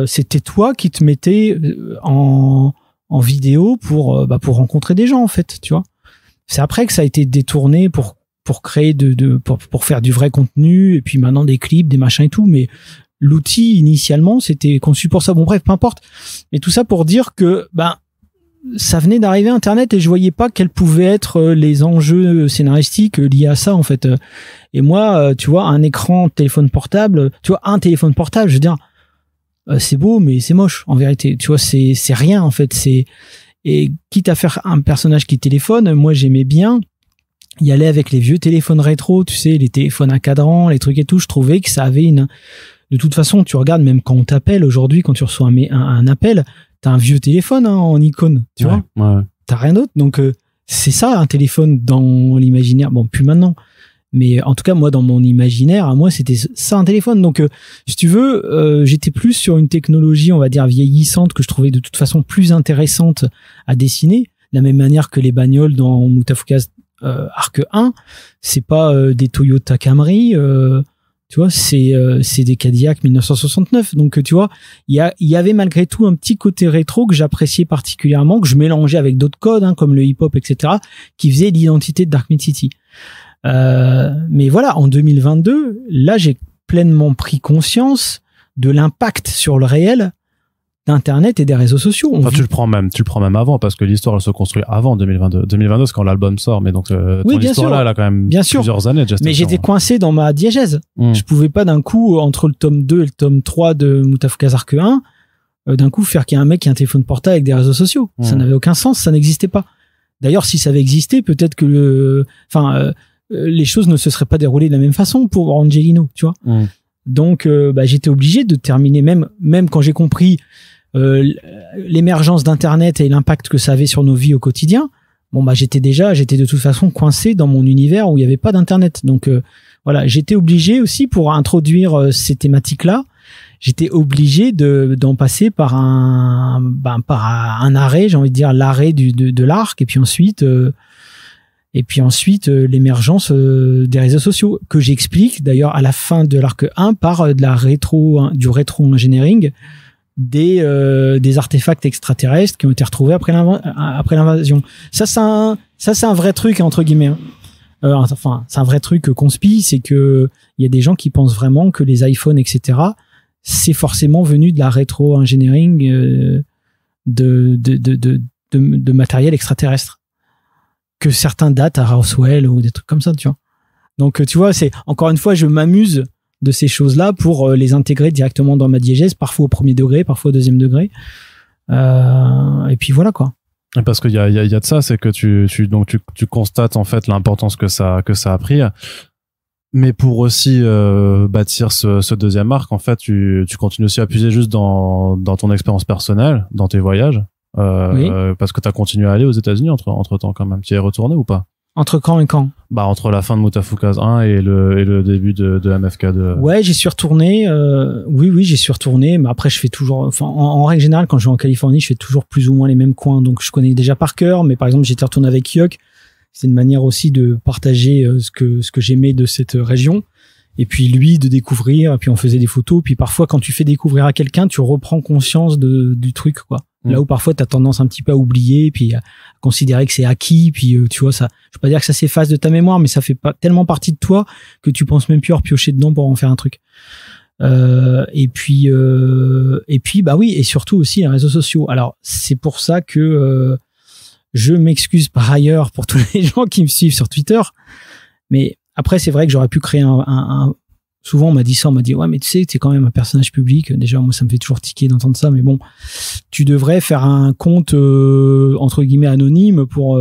C'était toi qui te mettais en vidéo pour rencontrer des gens, en fait, tu vois. C'est après que ça a été détourné pour créer pour faire du vrai contenu, et puis maintenant des clips, des machins et tout, mais l'outil initialement c'était conçu pour ça. Bon bref, peu importe. Mais tout ça pour dire que ça venait d'arriver Internet et je voyais pas quels pouvaient être les enjeux scénaristiques liés à ça en fait. Et moi, tu vois, un téléphone portable, je veux dire, c'est beau mais c'est moche en vérité. Tu vois, c'est rien en fait. Et quitte à faire un personnage qui téléphone, moi j'aimais bien y aller avec les vieux téléphones rétro, tu sais, les téléphones à cadran, les trucs et tout. Je trouvais que ça avait de toute façon, tu regardes, même quand on t'appelle aujourd'hui, quand tu reçois un appel, t'as un vieux téléphone en icône, tu vois. Ouais. T'as rien d'autre. Donc, c'est ça, un téléphone dans l'imaginaire. Bon, plus maintenant. Mais en tout cas, moi, dans mon imaginaire, à moi, c'était ça, un téléphone. Donc, si tu veux, j'étais plus sur une technologie, on va dire, vieillissante, que je trouvais de toute façon plus intéressante à dessiner. De la même manière que les bagnoles dans Mutafukaz Arc 1, c'est pas des Toyota Camry, tu vois, c'est des Cadillac 1969. Donc, tu vois, il y avait malgré tout un petit côté rétro que j'appréciais particulièrement, que je mélangeais avec d'autres codes, comme le hip-hop, etc., qui faisait l'identité de Dark Mid City. Mais voilà, en 2022, là, j'ai pleinement pris conscience de l'impact sur le réel d'Internet et des réseaux sociaux. Tu le prends même avant, parce que l'histoire, elle se construit avant 2022. 2022, c'est quand l'album sort, mais donc, ton histoire là, elle a quand même plusieurs années de gestation. Mais j'étais coincé dans ma diégèse. Je pouvais pas d'un coup, entre le tome 2 et le tome 3 de Mutafukaz Arc 1, d'un coup, faire qu'il y a un mec qui a un téléphone portable avec des réseaux sociaux. Ça n'avait aucun sens, ça n'existait pas. D'ailleurs, si ça avait existé, peut-être que les choses ne se seraient pas déroulées de la même façon pour Angelino, tu vois. Donc, j'étais obligé de terminer, même quand j'ai compris l'émergence d'Internet et l'impact que ça avait sur nos vies au quotidien. Bon, j'étais de toute façon coincé dans mon univers où il n'y avait pas d'Internet. Donc, voilà, j'étais obligé aussi pour introduire ces thématiques-là, j'étais obligé d'en passer par un arrêt, j'ai envie de dire l'arrêt de l'arc, et puis ensuite l'émergence des réseaux sociaux, que j'explique d'ailleurs à la fin de l'arc 1 par du rétro-engineering des artefacts extraterrestres qui ont été retrouvés après l'invasion. Ça c'est un vrai truc entre guillemets. C'est un vrai truc conspi, c'est que il y a des gens qui pensent vraiment que les iPhones, etc., c'est forcément venu de la rétro-engineering de matériel extraterrestre, que certains datent à Roswell ou des trucs comme ça, tu vois. Donc, tu vois, c'est encore une fois, je m'amuse de ces choses-là pour les intégrer directement dans ma diégèse, parfois au premier degré, parfois au deuxième degré. Et puis voilà, quoi. Parce qu'il y a de ça, c'est que tu constates en fait l'importance que ça a pris. Mais pour aussi bâtir ce deuxième arc, en fait, tu continues aussi à puiser juste dans ton expérience personnelle, dans tes voyages. Oui. Parce que tu as continué à aller aux États-Unis entre temps quand même. Tu y es retourné ou pas? Entre quand et quand? Entre la fin de Mutafukaz 1 et le début de MFK2. Ouais, j'y suis retourné. Oui, j'y suis retourné. Mais après, je fais toujours, en règle générale, quand je vais en Californie, je fais toujours plus ou moins les mêmes coins. Donc, je connais déjà par cœur. Mais par exemple, j'étais retourné avec Yuck. C'est une manière aussi de partager ce que j'aimais de cette région. Et puis lui, de découvrir. Et puis on faisait des photos. Puis parfois, quand tu fais découvrir à quelqu'un, tu reprends conscience du truc, quoi. Là où parfois t'as tendance un petit peu à oublier, puis à considérer que c'est acquis, puis tu vois, ça, je veux pas dire que ça s'efface de ta mémoire, mais ça fait pas tellement partie de toi que tu penses même plus à repiocher dedans pour en faire un truc. Et puis oui, et surtout aussi les réseaux sociaux. Alors c'est pour ça que je m'excuse par ailleurs pour tous les gens qui me suivent sur Twitter, mais après c'est vrai que j'aurais pu créer souvent on m'a dit ça, on m'a dit ouais mais tu sais t'es quand même un personnage public. Déjà moi ça me fait toujours tiquer d'entendre ça, mais bon, tu devrais faire un compte entre guillemets anonyme pour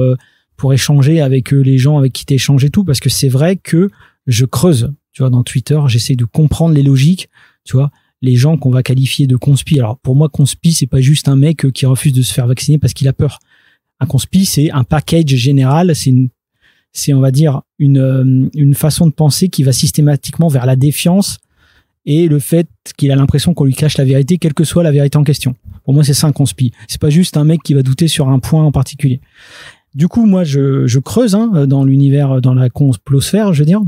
échanger avec les gens avec qui t'échanges et tout, parce que c'est vrai que je creuse, tu vois, dans Twitter, j'essaie de comprendre les logiques, tu vois, les gens qu'on va qualifier de conspi. Alors pour moi conspi c'est pas juste un mec qui refuse de se faire vacciner parce qu'il a peur. Un conspi c'est un package général, c'est on va dire une façon de penser qui va systématiquement vers la défiance et le fait qu'il a l'impression qu'on lui cache la vérité, quelle que soit la vérité en question. Pour moi, c'est ça un conspi. C'est pas juste un mec qui va douter sur un point en particulier. Du coup, moi, je creuse dans l'univers, dans la complosphère, je veux dire.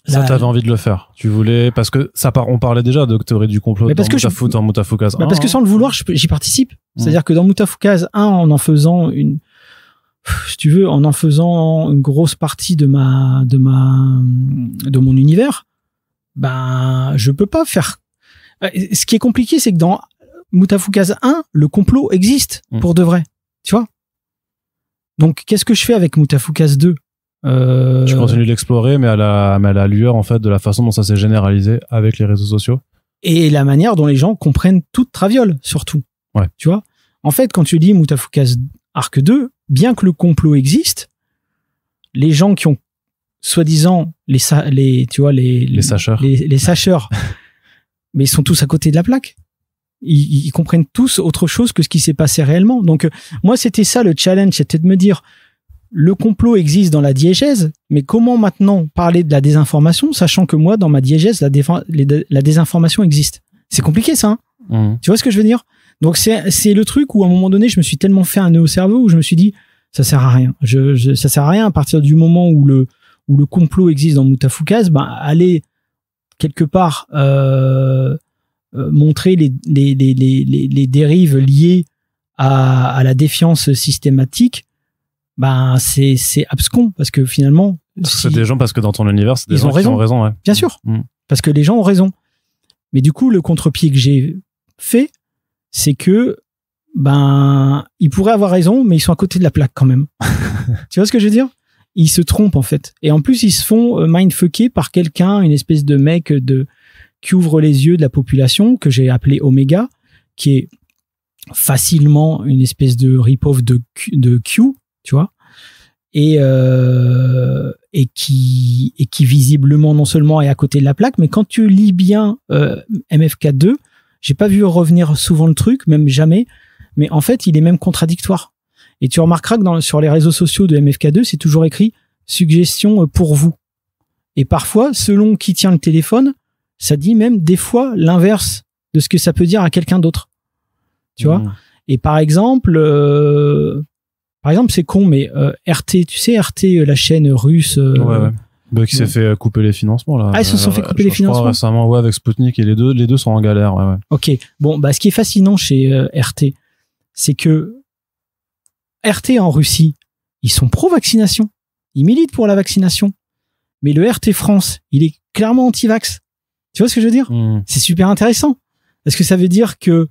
Ça, t'avais envie de le faire. Tu voulais, parce que on parlait déjà de théorie du complot dans Moutafoukaz 1. Parce que sans le vouloir, j'y participe. C'est-à-dire que dans Moutafoukaz 1, en faisant si tu veux, en faisant une grosse partie de mon univers, ben, je peux pas faire. Ce qui est compliqué, c'est que dans Moutafoukaz 1, le complot existe pour de vrai. Tu vois? Donc, qu'est-ce que je fais avec Moutafoukaz 2? Je continue de l'explorer, mais à la lueur, en fait, de la façon dont ça s'est généralisé avec les réseaux sociaux. Et la manière dont les gens comprennent toute Traviole, surtout. Ouais. Tu vois? En fait, quand tu lis Moutafoukaz Arc 2, bien que le complot existe, les gens qui ont soi-disant les sacheurs, mais ils sont tous à côté de la plaque. Ils comprennent tous autre chose que ce qui s'est passé réellement. Donc moi c'était ça le challenge, c'était de me dire le complot existe dans la diégèse, mais comment maintenant parler de la désinformation, sachant que moi dans ma diégèse la désinformation existe. C'est compliqué ça. Tu vois ce que je veux dire? Donc c'est le truc où à un moment donné je me suis tellement fait un nœud au cerveau où je me suis dit ça sert à rien. Ça sert à rien à partir du moment où le complot existe dans Moutafoukaz, ben aller quelque part montrer les dérives liées à la défiance systématique, ben c'est abscon parce que finalement c'est des gens, parce que dans ton univers c'est des gens qui ont raison, ouais. Bien sûr, parce que les gens ont raison. Mais du coup le contre-pied que j'ai fait, c'est que ben ils pourraient avoir raison, mais ils sont à côté de la plaque quand même. Tu vois ce que je veux dire? Ils se trompent en fait, et en plus ils se font mindfucker par quelqu'un, une espèce de mec qui ouvre les yeux de la population que j'ai appelé Omega, qui est facilement une espèce de rip-off de Q, tu vois, et qui visiblement non seulement est à côté de la plaque, mais quand tu lis bien MFK2, j'ai pas vu revenir souvent le truc, même jamais, mais en fait il est même contradictoire. Et tu remarqueras que sur les réseaux sociaux de MFK2, c'est toujours écrit suggestion pour vous. Et parfois, selon qui tient le téléphone, ça dit même des fois l'inverse de ce que ça peut dire à quelqu'un d'autre. Tu vois? Et par exemple, c'est con, mais RT, tu sais, RT, la chaîne russe. Ouais. Bah, qui s'est fait couper les financements, là. Ah, ils se sont fait couper les financements. Je crois récemment, ouais, avec Sputnik, et les deux sont en galère, ouais. Ok. Bon, bah, ce qui est fascinant chez RT, c'est que RT en Russie, ils sont pro-vaccination. Ils militent pour la vaccination. Mais le RT France, il est clairement anti-vax. Tu vois ce que je veux dire? C'est super intéressant. Parce que ça veut dire que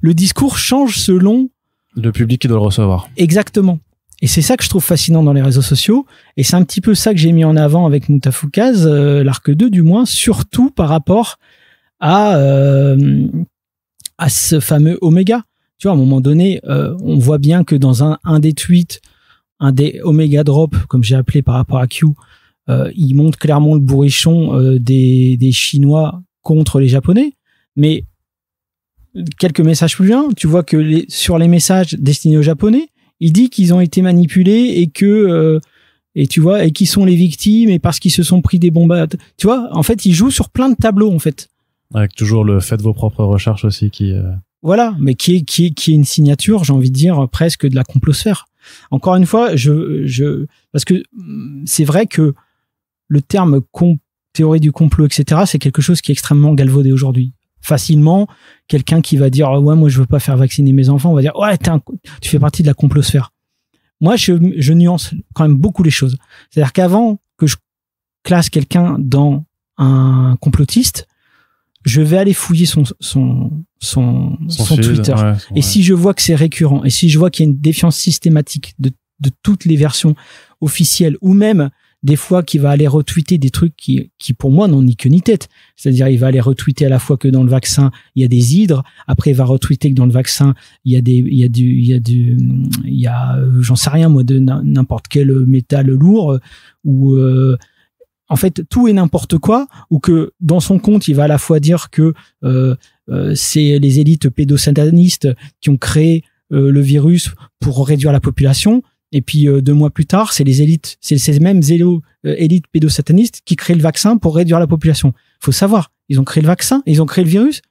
le discours change selon le public qui doit le recevoir. Exactement. Et c'est ça que je trouve fascinant dans les réseaux sociaux. Et c'est un petit peu ça que j'ai mis en avant avec Moutafoukaz, l'arc 2 du moins, surtout par rapport à ce fameux Oméga. Tu vois, à un moment donné, on voit bien que dans un des tweets, un des Oméga Drop, comme j'ai appelé par rapport à Q, il montre clairement le bourrichon des Chinois contre les Japonais. Mais quelques messages plus loin, tu vois que sur les messages destinés aux Japonais, il dit qu'ils ont été manipulés et que et tu vois, et qui sont les victimes et parce qu'ils se sont pris des bombes. Tu vois, en fait, il joue sur plein de tableaux en fait. Avec toujours le faites vos propres recherches aussi qui. Voilà, mais qui est une signature, j'ai envie de dire presque de la complosphère. Encore une fois, parce que c'est vrai que le terme théorie du complot, etc., c'est quelque chose qui est extrêmement galvaudé aujourd'hui. Facilement, quelqu'un qui va dire ouais, moi je veux pas faire vacciner mes enfants, on va dire ouais, tu fais partie de la complosphère. Moi, je nuance quand même beaucoup les choses. C'est-à-dire qu'avant que je classe quelqu'un dans un complotiste, je vais aller fouiller son Twitter. Ouais, et si je vois que c'est récurrent, et si je vois qu'il y a une défiance systématique de toutes les versions officielles, ou même des fois qui va aller retweeter des trucs qui pour moi n'ont ni queue ni tête. C'est-à-dire, il va aller retweeter à la fois que dans le vaccin, il y a des hydres. Après, il va retweeter que dans le vaccin, il y a, j'en sais rien, moi, de n'importe quel métal lourd, ou, en fait, tout et n'importe quoi, ou que dans son compte, il va à la fois dire que, c'est les élites pédosatanistes qui ont créé le virus pour réduire la population. Et puis 2 mois plus tard, c'est les élites, c'est ces mêmes élites pédosatanistes qui créent le vaccin pour réduire la population. Faut savoir, ils ont créé le vaccin, ils ont créé le virus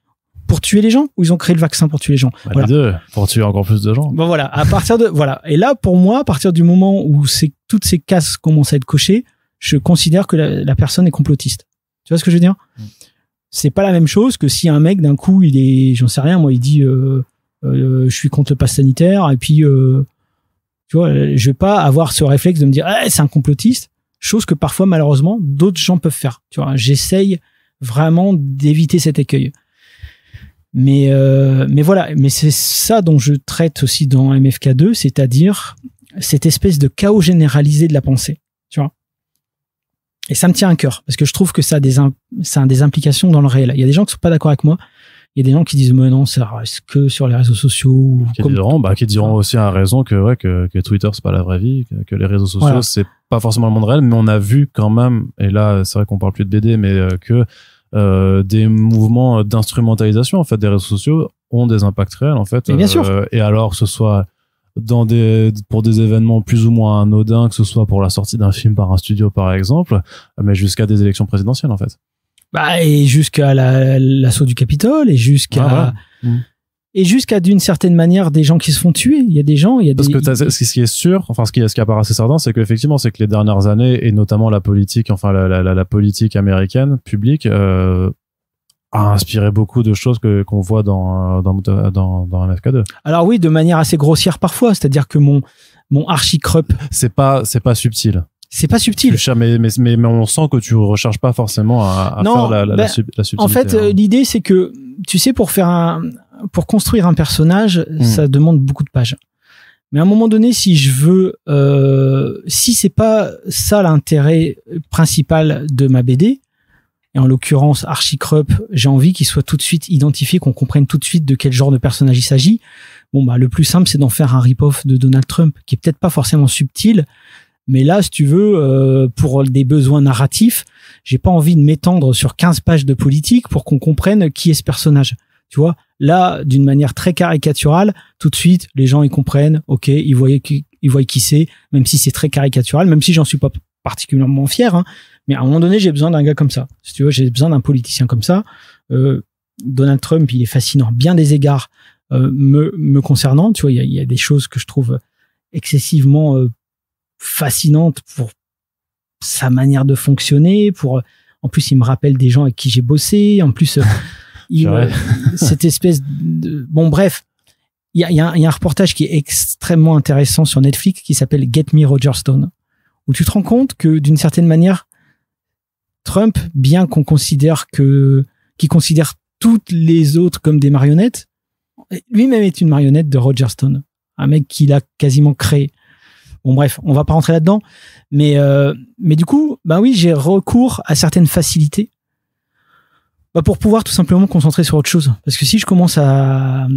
pour tuer les gens, ou ils ont créé le vaccin pour tuer les gens. Voilà. Les deux, pour tuer encore plus de gens. Bon voilà, à partir de voilà. Et là, pour moi, à partir du moment où toutes ces cases commencent à être cochées, je considère que la personne est complotiste. Tu vois ce que je veux dire? C'est pas la même chose que si un mec d'un coup, il est, j'en sais rien, moi, il dit, je suis contre le pass sanitaire, et puis tu vois, je vais pas avoir ce réflexe de me dire c'est un complotiste, chose que parfois malheureusement d'autres gens peuvent faire. Tu vois, j'essaye vraiment d'éviter cet écueil. Mais voilà, mais c'est ça dont je traite aussi dans MFK2, c'est-à-dire cette espèce de chaos généralisé de la pensée. Tu vois. Et ça me tient à cœur parce que je trouve que ça a des implications dans le réel. Il y a des gens qui sont pas d'accord avec moi. Il y a des gens qui disent mais non, ça reste que sur les réseaux sociaux. Qui diront aussi à raison que Twitter c'est pas la vraie vie, que les réseaux sociaux voilà. C'est pas forcément le monde réel, mais on a vu quand même, et là c'est vrai qu'on parle plus de BD, mais que des mouvements d'instrumentalisation en fait des réseaux sociaux ont des impacts réels en fait. Bien sûr. Et alors que ce soit pour des événements plus ou moins anodins, que ce soit pour la sortie d'un film par un studio par exemple, mais jusqu'à des élections présidentielles en fait. Bah, et jusqu'à l'assaut du Capitole, et jusqu'à d'une certaine manière des gens qui se font tuer. Il y a des gens, parce que ce qui est sûr, enfin ce qui apparaît assez certain, c'est qu'effectivement, c'est que les dernières années, et notamment la politique, enfin la politique américaine publique, a inspiré beaucoup de choses qu'on voit dans MFK2. Alors oui, de manière assez grossière parfois, c'est-à-dire que mon archicrup, c'est pas subtil. C'est pas subtil. Mais on sent que tu recherches pas forcément à faire la subtilité. En fait, l'idée, c'est que, tu sais, pour construire un personnage, ça demande beaucoup de pages. Mais à un moment donné, si je veux, si c'est pas ça l'intérêt principal de ma BD, et en l'occurrence Archicrup, j'ai envie qu'il soit tout de suite identifié, qu'on comprenne tout de suite de quel genre de personnage il s'agit. Bon, bah, le plus simple, c'est d'en faire un rip-off de Donald Trump, qui est peut-être pas forcément subtil. Mais là, si tu veux, pour des besoins narratifs, j'ai pas envie de m'étendre sur 15 pages de politique pour qu'on comprenne qui est ce personnage. Tu vois, là, d'une manière très caricaturale, tout de suite, les gens, ils comprennent, ok, ils voient qui c'est, même si c'est très caricatural, même si j'en suis pas particulièrement fier, hein. Mais à un moment donné, j'ai besoin d'un gars comme ça. Si tu veux, j'ai besoin d'un politicien comme ça. Donald Trump, il est fascinant, bien des égards, me concernant. Tu vois, il y a des choses que je trouve excessivement fascinante pour sa manière de fonctionner, en plus il me rappelle des gens avec qui j'ai bossé, en plus cette espèce de bon bref, il y a un reportage qui est extrêmement intéressant sur Netflix qui s'appelle Get Me Roger Stone, où tu te rends compte que d'une certaine manière Trump, bien qu'il considère toutes les autres comme des marionnettes, lui-même est une marionnette de Roger Stone, un mec qu'il a quasiment créé. Bon bref, on va pas rentrer là-dedans, mais du coup, bah oui, j'ai recours à certaines facilités, pour pouvoir tout simplement me concentrer sur autre chose. Parce que si je commence à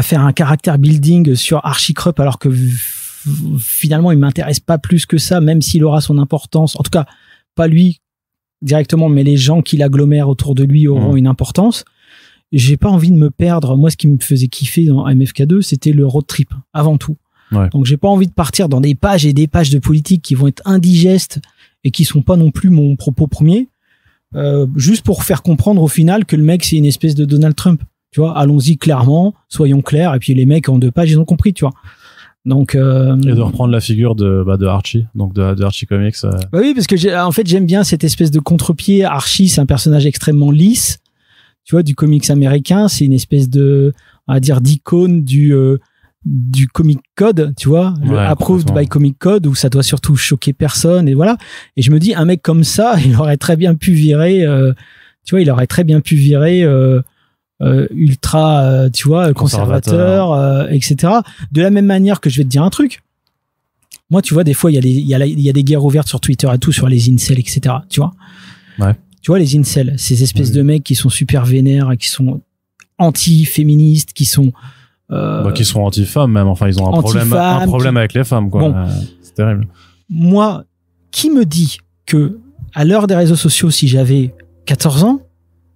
faire un caractère building sur Archicrup, alors que finalement il m'intéresse pas plus que ça, même s'il aura son importance, en tout cas pas lui directement, mais les gens qui l'agglomèrent autour de lui auront une importance. J'ai pas envie de me perdre. Moi, ce qui me faisait kiffer dans MFK2, c'était le road trip avant tout. Ouais. Donc j'ai pas envie de partir dans des pages et des pages de politique qui vont être indigestes et qui sont pas non plus mon propos premier, juste pour faire comprendre au final que le mec c'est une espèce de Donald Trump. Tu vois, allons-y clairement, soyons clairs, et puis les mecs en 2 pages ils ont compris, tu vois. Donc et de reprendre la figure de Archie, donc de Archie Comics. Bah oui, parce que j'aime bien cette espèce de contre-pied. Archie, c'est un personnage extrêmement lisse, tu vois, du comics américain. C'est une espèce de, on va dire, d'icône du comic code, tu vois, le approved by comic code, où ça doit surtout choquer personne, et voilà. Et je me dis, un mec comme ça, il aurait très bien pu virer, ultra, tu vois, conservateur, etc. De la même manière que je vais te dire un truc. Moi, tu vois, des fois, il y a des guerres ouvertes sur Twitter et tout, sur les incels, etc. Tu vois? Ouais. Tu vois, les incels, ces espèces de mecs qui sont super vénères et qui sont anti-féministes, qui sont anti-femmes même. Enfin, ils ont un problème avec les femmes, quoi. Bon. C'est terrible. Moi, qui me dit que, à l'heure des réseaux sociaux, si j'avais 14 ans,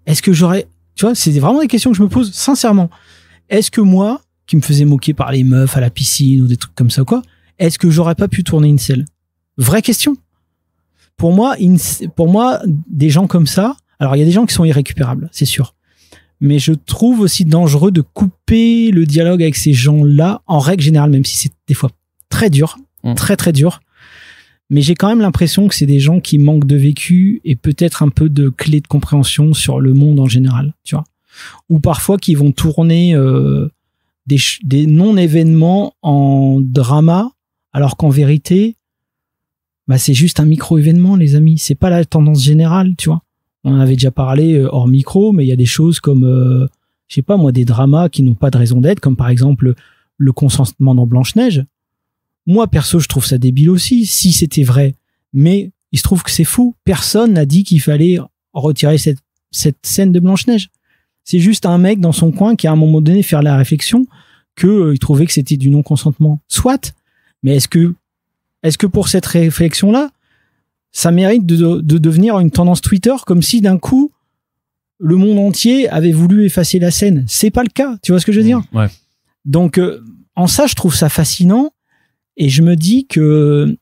est-ce que j'aurais, tu vois, c'est vraiment des questions que je me pose sincèrement. Est-ce que moi, qui me faisais moquer par les meufs à la piscine ou des trucs comme ça, quoi, est-ce que j'aurais pas pu tourner incel? Vraie question. Pour moi, des gens comme ça, alors il y a des gens qui sont irrécupérables, c'est sûr. Mais je trouve aussi dangereux de couper le dialogue avec ces gens-là, en règle générale, même si c'est des fois très dur, très très dur. Mais j'ai quand même l'impression que c'est des gens qui manquent de vécu et peut-être un peu de clés de compréhension sur le monde en général, tu vois. Ou parfois qui vont tourner des non-événements en drama, alors qu'en vérité, bah c'est juste un micro-événement, les amis. C'est pas la tendance générale, tu vois. On en avait déjà parlé hors micro, mais il y a des choses comme, je sais pas moi, des dramas qui n'ont pas de raison d'être, comme par exemple le consentement dans Blanche-Neige. Moi, perso, je trouve ça débile aussi, si c'était vrai. Mais il se trouve que c'est faux. Personne n'a dit qu'il fallait retirer cette scène de Blanche-Neige. C'est juste un mec dans son coin qui, à un moment donné, faire la réflexion qu'il trouvait que c'était du non-consentement. Soit. Mais est-ce que pour cette réflexion-là, ça mérite de devenir une tendance Twitter, comme si d'un coup, le monde entier avait voulu effacer la scène? C'est pas le cas. Tu vois ce que je veux dire? Ouais. Donc, en ça, je trouve ça fascinant. Et je me dis que,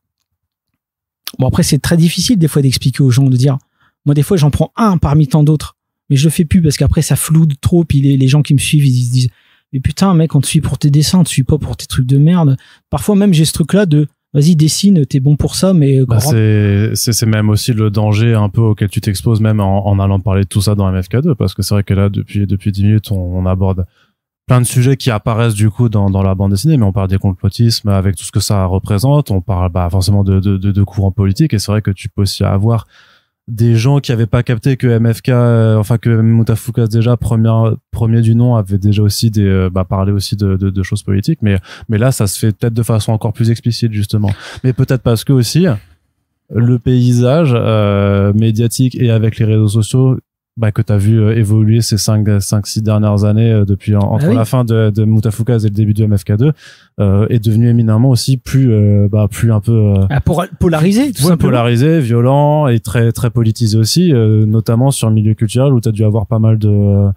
bon, après, c'est très difficile des fois d'expliquer aux gens, de dire, moi, des fois, j'en prends un parmi tant d'autres, mais je le fais plus parce qu'après, ça floude trop, puis les gens qui me suivent, ils se disent, mais putain, mec, on te suit pour tes dessins, on te suit pas pour tes trucs de merde. Parfois, même, j'ai ce truc-là de, vas-y, dessine, t'es bon pour ça, mais... c'est même aussi le danger un peu auquel tu t'exposes, même en allant parler de tout ça dans MFK2, parce que c'est vrai que là, depuis 10 minutes, on aborde plein de sujets qui apparaissent du coup dans la bande dessinée, mais on parle des complotismes avec tout ce que ça représente, on parle forcément de courants politiques, et c'est vrai que tu peux aussi avoir des gens qui avaient pas capté que MFK, que Mutafukas déjà premier du nom avait déjà aussi parlé aussi de choses politiques, mais là ça se fait peut-être de façon encore plus explicite justement, mais peut-être parce que aussi le paysage médiatique et avec les réseaux sociaux que t'as vu évoluer ces 5-6 dernières années depuis entre la fin de Mutafukas et le début du MFK2 est devenu éminemment aussi plus un peu polarisé, tout simplement. Polarisé, violent et très très politisé aussi, notamment sur le milieu culturel où t'as dû avoir pas mal de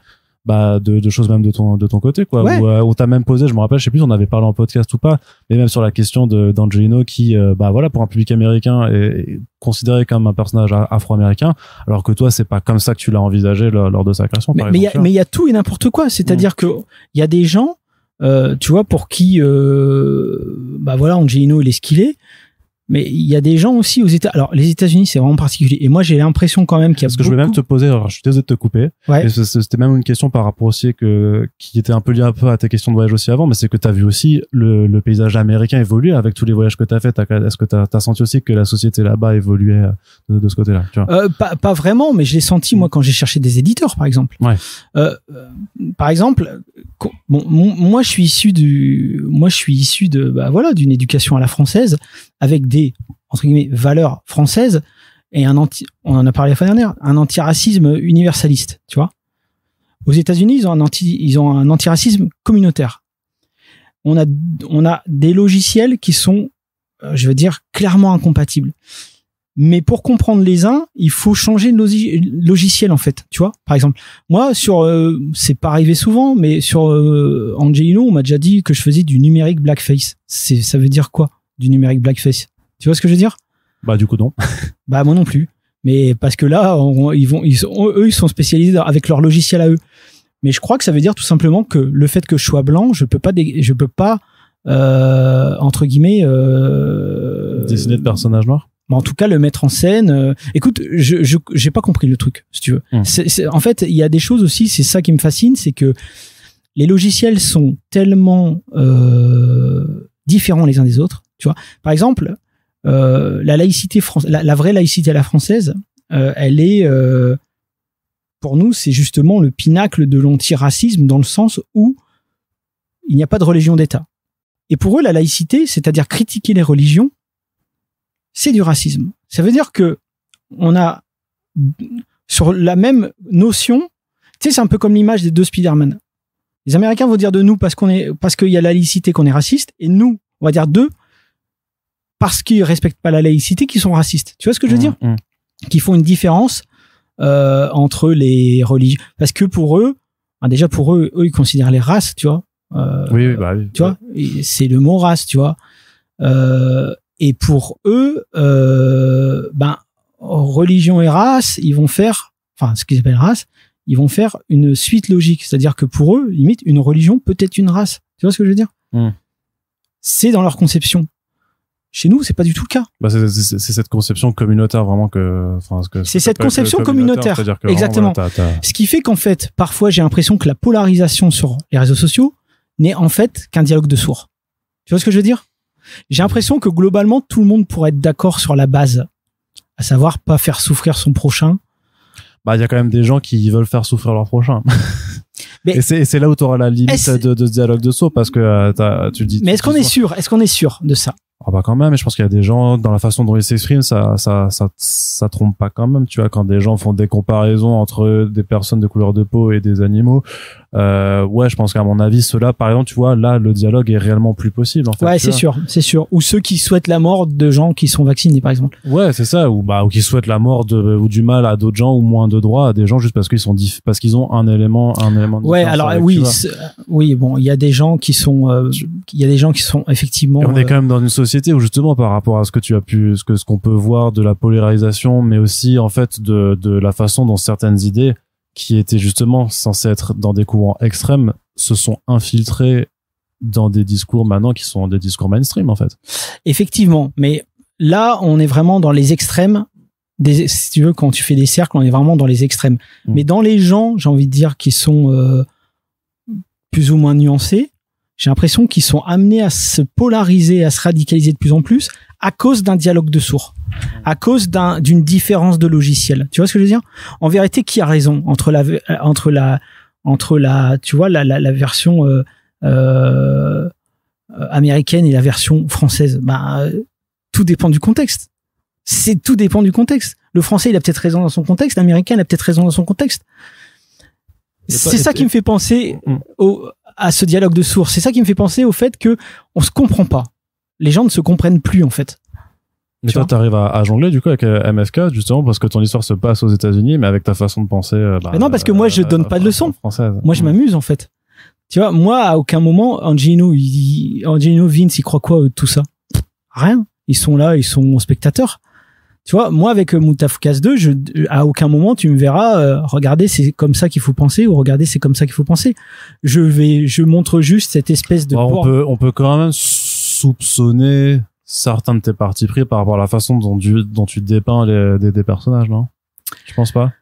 choses même de ton côté, quoi. Ouais. Où t'as même posé, je me rappelle, je sais plus, on avait parlé en podcast ou pas, mais même sur la question d'Angelino qui, pour un public américain est considéré comme un personnage afro-américain, alors que toi, c'est pas comme ça que tu l'as envisagé lors de sa création, par exemple. Mais il y a tout et n'importe quoi. C'est-à-dire que il y a des gens, tu vois, pour qui, Angelino, il est ce qu'il est. Mais il y a des gens aussi aux États. Alors les États-Unis, c'est vraiment particulier. Et moi, j'ai l'impression quand même qu'il y a parce que je voulais même te poser. Alors, je suis désolé de te couper. Ouais. Et c'était même une question par rapport aussi qui était un peu liée un peu à tes questions de voyage aussi avant, mais c'est que t'as vu aussi le paysage américain évoluer avec tous les voyages que t'as fait. Est-ce que t'as senti aussi que la société là-bas évoluait de ce côté-là, tu vois? Pas vraiment, mais je l'ai senti moi quand j'ai cherché des éditeurs, par exemple. Ouais. Par exemple, moi je suis issu d'une éducation à la française avec des entre guillemets valeurs françaises et on en a parlé la fois dernière, un antiracisme universaliste, tu vois. Aux États-Unis, ils ont un antiracisme communautaire. On a des logiciels qui sont, je veux dire, clairement incompatibles. Mais pour comprendre les uns, il faut changer de logiciel, en fait. Tu vois, par exemple, moi, c'est pas arrivé souvent, mais sur Angelino, on m'a déjà dit que je faisais du numérique blackface. Ça veut dire quoi, du numérique blackface? Tu vois ce que je veux dire? Du coup, non. Moi non plus. Mais parce que là, ils sont spécialisés avec leur logiciel à eux. Mais je crois que ça veut dire tout simplement que le fait que je sois blanc, je peux pas entre guillemets dessiner de personnages noirs. En tout cas, le mettre en scène. Écoute, j'ai pas compris le truc, si tu veux. En fait, il y a des choses aussi, c'est ça qui me fascine, c'est que les logiciels sont tellement différents les uns des autres. Tu vois, par exemple, la laïcité la vraie laïcité à la française, elle est pour nous, c'est justement le pinacle de l'antiracisme dans le sens où il n'y a pas de religion d'État. Et pour eux, la laïcité, c'est-à-dire critiquer les religions, c'est du racisme. Ça veut dire que on a sur la même notion, tu sais, c'est un peu comme l'image des deux Spider-Man. Les Américains vont dire de nous parce qu'il y a la laïcité qu'on est raciste, et nous, on va dire d'eux parce qu'ils respectent pas la laïcité qu'ils sont racistes. Tu vois ce que je veux dire? Qu'ils font une différence entre les religions, parce que pour eux, déjà pour eux ils considèrent les races, tu vois. Oui, tu vois, c'est le mot race, tu vois. Et pour eux, religion et race, ils vont faire, enfin, ce qu'ils appellent race, ils vont faire une suite logique. C'est-à-dire que pour eux, limite, une religion peut être une race. Tu vois ce que je veux dire? C'est dans leur conception. Chez nous, c'est pas du tout le cas. C'est cette conception communautaire vraiment c'est cette conception communautaire. Exactement. Ce qui fait qu'en fait, parfois, j'ai l'impression que la polarisation sur les réseaux sociaux n'est en fait qu'un dialogue de sourds. Tu vois ce que je veux dire? J'ai l'impression que globalement, tout le monde pourrait être d'accord sur la base, à savoir pas faire souffrir son prochain. Il y a quand même des gens qui veulent faire souffrir leur prochain. Mais et c'est là où tu auras la limite de ce dialogue de sourds, parce que tu dis. Mais est-ce qu'on est sûr? Est-ce qu'on est sûr de ça? Quand même, et je pense qu'il y a des gens, dans la façon dont ils s'expriment, ça trompe pas quand même, tu vois, quand des gens font des comparaisons entre des personnes de couleur de peau et des animaux. Je pense qu'à mon avis, ceux-là, par exemple, tu vois, là, le dialogue est réellement plus possible, en fait. Ouais, c'est sûr. Ou ceux qui souhaitent la mort de gens qui sont vaccinés, par exemple. Ouais, c'est ça. Ou qui souhaitent la mort ou du mal à d'autres gens, ou moins de droits à des gens juste parce qu'ils sont parce qu'ils ont un élément de ouais, alors, oui, bon, il y a des gens qui sont, effectivement. Et on est quand même dans une société où, justement, par rapport à ce que tu as pu, ce qu'on peut voir de la polarisation, mais aussi, en fait, de la façon dont certaines idées qui étaient justement censés être dans des courants extrêmes se sont infiltrés dans des discours maintenant qui sont des discours mainstream, en fait. Effectivement, mais là, on est vraiment dans les extrêmes. Si tu veux, quand tu fais des cercles, on est vraiment dans les extrêmes. Mais dans les gens, j'ai envie de dire, qui sont plus ou moins nuancés, j'ai l'impression qu'ils sont amenés à se polariser, à se radicaliser de plus en plus à cause d'un dialogue de sourds, à cause d'une différence de logiciel. Tu vois ce que je veux dire? En vérité, qui a raison entre la tu vois, la version américaine et la version française? Tout dépend du contexte. Tout dépend du contexte. Le français, il a peut-être raison dans son contexte, l'américain, il a peut-être raison dans son contexte. C'est ça qui me fait penser à ce dialogue de sourds. C'est ça qui me fait penser au fait que on se comprend pas. Les gens ne se comprennent plus, en fait. Mais toi, t'arrives à jongler, du coup, avec MFK, justement, parce que ton histoire se passe aux États-Unis, mais avec ta façon de penser. Non, parce que moi, je donne pas de leçons. Moi, je m'amuse, en fait. Tu vois, moi, à aucun moment, Angelino, Vince, il croit quoi de tout ça? Rien. Ils sont là, ils sont spectateurs. Tu vois, moi, avec Moutafoukaz 2, à aucun moment, tu me verras, regardez, c'est comme ça qu'il faut penser, ou regardez, c'est comme ça qu'il faut penser. Je montre juste cette espèce de... On peut quand même soupçonner certains de tes partis pris par rapport à la façon dont tu dépeins des personnages, non? Je pense pas.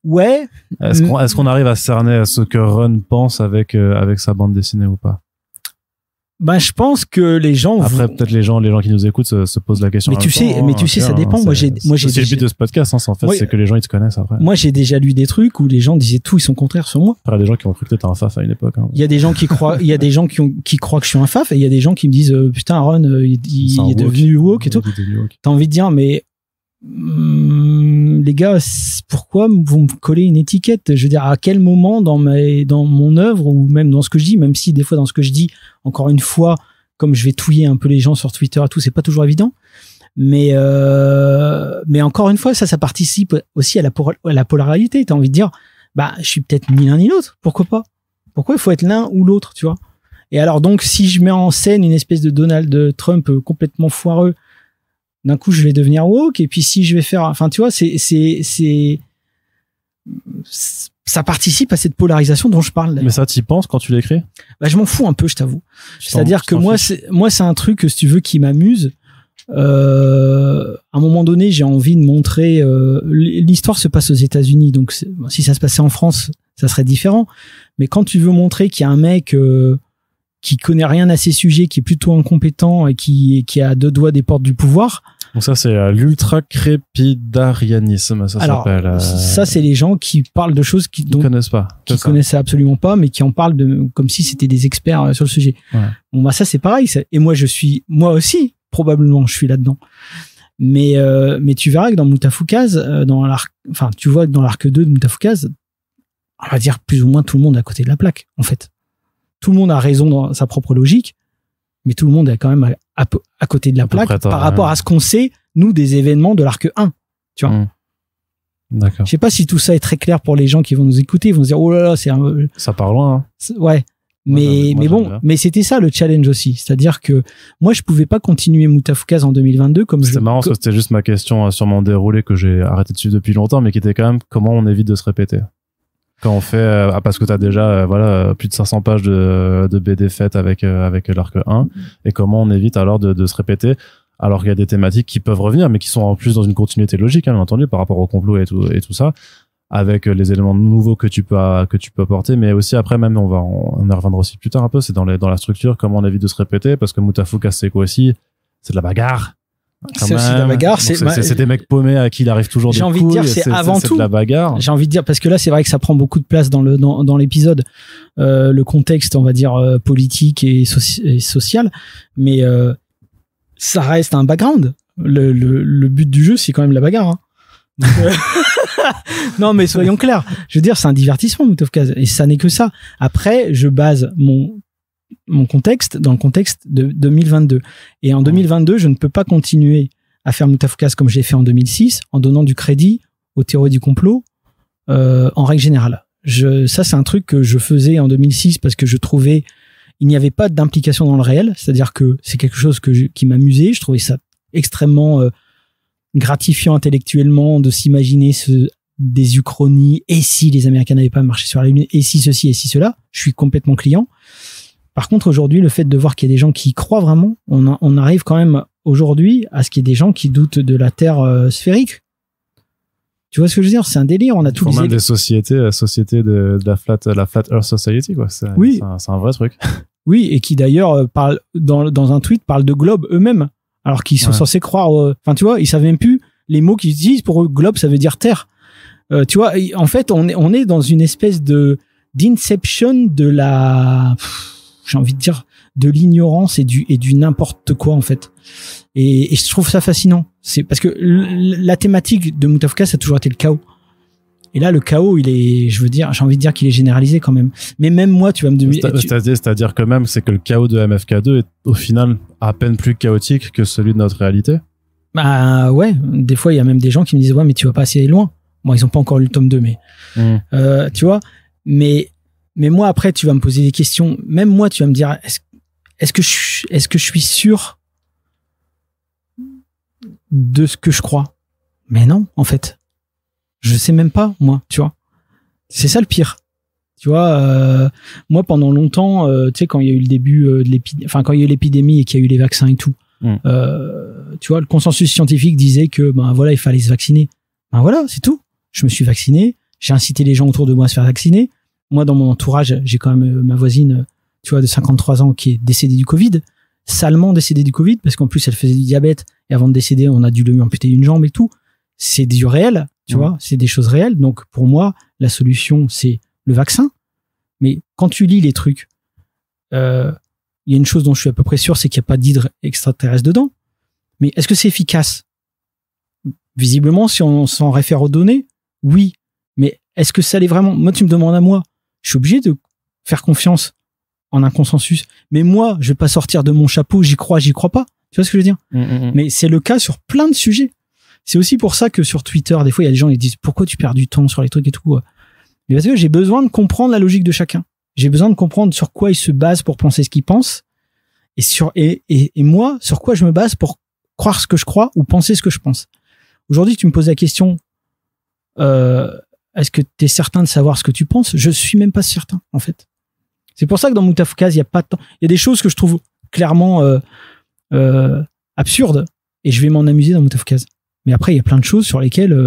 Ouais. Est-ce qu'on arrive à cerner ce que Ron pense avec sa bande dessinée ou pas? Je pense que les gens. Après, peut-être les gens qui nous écoutent se posent la question. Mais tu sais, ça dépend. C'est le but de ce podcast, en fait, c'est que les gens ils te connaissent après. Moi, j'ai déjà lu des trucs où les gens disaient tout, ils sont contraires sur moi. Il y a des gens qui ont cru que t'étais un faf à une époque. Il y a des gens qui croient, qui croient que je suis un faf, et il y a des gens qui me disent, putain, Ron, il est devenu woke et tout. T'as envie de dire, mais les gars, pourquoi vous me collez une étiquette? Je veux dire, à quel moment dans mon œuvre, ou même dans ce que je dis, même si des fois dans ce que je dis, encore une fois, comme je vais touiller un peu les gens sur Twitter et tout, c'est pas toujours évident. Mais encore une fois, ça participe aussi à la polarité. T'as envie de dire, je suis peut-être ni l'un ni l'autre. Pourquoi pas? Pourquoi il faut être l'un ou l'autre, tu vois? Et alors donc, si je mets en scène une espèce de Donald Trump complètement foireux, d'un coup, je vais devenir woke. Et puis, si je vais faire, enfin, tu vois, ça participe à cette polarisation dont je parle. D'ailleurs. Mais ça, t'y penses quand tu l'écris? Je m'en fous un peu, je t'avoue. C'est-à-dire que moi, c'est un truc, si tu veux, qui m'amuse. À un moment donné, j'ai envie de montrer. L'histoire se passe aux États-Unis, donc si ça se passait en France, ça serait différent. Mais quand tu veux montrer qu'il y a un mec qui connaît rien à ces sujets, qui est plutôt incompétent et qui a deux doigts des portes du pouvoir. Donc ça, c'est l'ultra-crépidarianisme, ça s'appelle. Ça, c'est les gens qui parlent de choses qui connaissent pas. Qui connaissaient absolument pas, mais qui en parlent comme si c'était des experts sur le sujet. Ouais. Bon, ça, c'est pareil. Et moi aussi, probablement, je suis là-dedans. Mais tu verras que dans Mutafukaz, tu vois que dans l'arc 2 de Mutafukaz, on va dire plus ou moins tout le monde est à côté de la plaque, en fait. Tout le monde a raison dans sa propre logique, mais tout le monde est quand même à côté de la plaque par rapport à ce qu'on sait, nous, des événements de l'arc 1. Tu vois. D'accord. Je sais pas si tout ça est très clair pour les gens qui vont nous écouter. Ils vont se dire, oh là là, ça part loin. Hein. Ouais. Mais bon, mais c'était ça le challenge aussi. C'est-à-dire que moi, je pouvais pas continuer Mutafukaz en 2022 comme C'était marrant, parce que c'était juste ma question sur mon déroulé que j'ai arrêté de suivre depuis longtemps, mais qui était quand même comment on évite de se répéter. Quand on fait, parce que t'as déjà, plus de 500 pages de BD faites avec l'arc 1, et comment on évite alors de se répéter, alors qu'il y a des thématiques qui peuvent revenir, mais qui sont en plus dans une continuité logique, hein, bien entendu, par rapport au complot et tout ça, avec les éléments nouveaux que tu peux apporter, mais aussi après, même, on y reviendra aussi plus tard un peu, c'est dans la structure, comment on évite de se répéter, parce que Mutafukaz, c'est quoi aussi? C'est de la bagarre. C'est aussi de la bagarre. C'est des mecs paumés à qui il arrive toujours des couilles. J'ai envie de dire, c'est avant tout de la bagarre. J'ai envie de dire, parce que là, c'est vrai que ça prend beaucoup de place dans l'épisode, le contexte, on va dire, politique et social, mais ça reste un background. Le but du jeu, c'est quand même la bagarre. Hein. Donc, non, mais soyons clairs. Je veux dire, c'est un divertissement, Mutafukaz, et ça n'est que ça. Après, je base mon contexte dans le contexte de 2022. Et en 2022, je ne peux pas continuer à faire Mutafukaz comme j'ai fait en 2006 en donnant du crédit aux théories du complot en règle générale. Ça, c'est un truc que je faisais en 2006 parce que je trouvais il n'y avait pas d'implication dans le réel. C'est-à-dire que c'est quelque chose qui m'amusait. Je trouvais ça extrêmement gratifiant intellectuellement de s'imaginer des uchronies. Et si les Américains n'avaient pas marché sur la Lune? Et si ceci, et si cela? Je suis complètement client. Par contre, aujourd'hui, le fait de voir qu'il y a des gens qui y croient vraiment, on arrive quand même aujourd'hui à ce qu'il y ait des gens qui doutent de la Terre sphérique. Tu vois ce que je veux dire? C'est un délire. On a tous les des sociétés de la Flat Earth Society, quoi. Oui. C'est un vrai truc. Oui, et qui d'ailleurs parle dans un tweet parle de globe eux-mêmes, alors qu'ils sont censés croire. Enfin, tu vois, ils savent même plus les mots qu'ils utilisent. Pour eux, globe, ça veut dire Terre. Tu vois, en fait, on est dans une espèce d'inception de la. J'ai envie de dire de l'ignorance et du n'importe quoi en fait, et je trouve ça fascinant. C'est parce que la thématique de Mutafukaz, ça a toujours été le chaos, et là le chaos j'ai envie de dire qu'il est généralisé quand même. Mais même moi, tu vas me demander, c'est-à-dire que même c'est que le chaos de MFK2 est au final à peine plus chaotique que celui de notre réalité. Bah ouais, des fois il y a même des gens qui me disent ouais, mais tu vas pas assez loin. Bon, ils ont pas encore lu le tome 2, mais tu vois, mais moi, après, tu vas me poser des questions. Même moi, tu vas me dire, est-ce que je suis sûr de ce que je crois? Mais non, en fait. Je sais même pas, moi, tu vois. C'est ça le pire. Tu vois, moi, pendant longtemps, tu sais, quand il y a eu le début de quand il y a eu l'épidémie et qu'il y a eu les vaccins et tout, tu vois, le consensus scientifique disait que, ben voilà, il fallait se vacciner. Ben voilà, c'est tout. Je me suis vacciné. J'ai incité les gens autour de moi à se faire vacciner. Moi, dans mon entourage, j'ai quand même ma voisine, tu vois, de 53 ans qui est décédée du Covid, salement décédée du Covid, parce qu'en plus, elle faisait du diabète, et avant de décéder, on a dû lui amputer une jambe et tout. C'est du réel, tu vois, c'est des choses réelles. Donc, pour moi, la solution, c'est le vaccin. Mais quand tu lis les trucs, il y a une chose dont je suis à peu près sûr, c'est qu'il n'y a pas d'hydre extraterrestre dedans. Mais est-ce que c'est efficace? Visiblement, si on s'en réfère aux données, oui. Mais est-ce que ça l'est vraiment? Moi, tu me demandes à moi. Je suis obligé de faire confiance en un consensus. Mais moi, je vais pas sortir de mon chapeau, j'y crois pas. Tu vois ce que je veux dire? Mais c'est le cas sur plein de sujets. C'est aussi pour ça que sur Twitter, des fois, il y a des gens qui disent pourquoi tu perds du temps sur les trucs et tout. Mais parce que j'ai besoin de comprendre la logique de chacun. J'ai besoin de comprendre sur quoi il se base pour penser ce qu'il pense. Et moi, sur quoi je me base pour croire ce que je crois ou penser ce que je pense. Aujourd'hui, tu me poses la question, est-ce que tu es certain de savoir ce que tu penses? Je suis même pas certain, en fait. C'est pour ça que dans Mutafukaz, il y a pas de temps. Il y a des choses que je trouve clairement absurdes, et je vais m'en amuser dans Mutafukaz. Mais après, il y a plein de choses sur lesquelles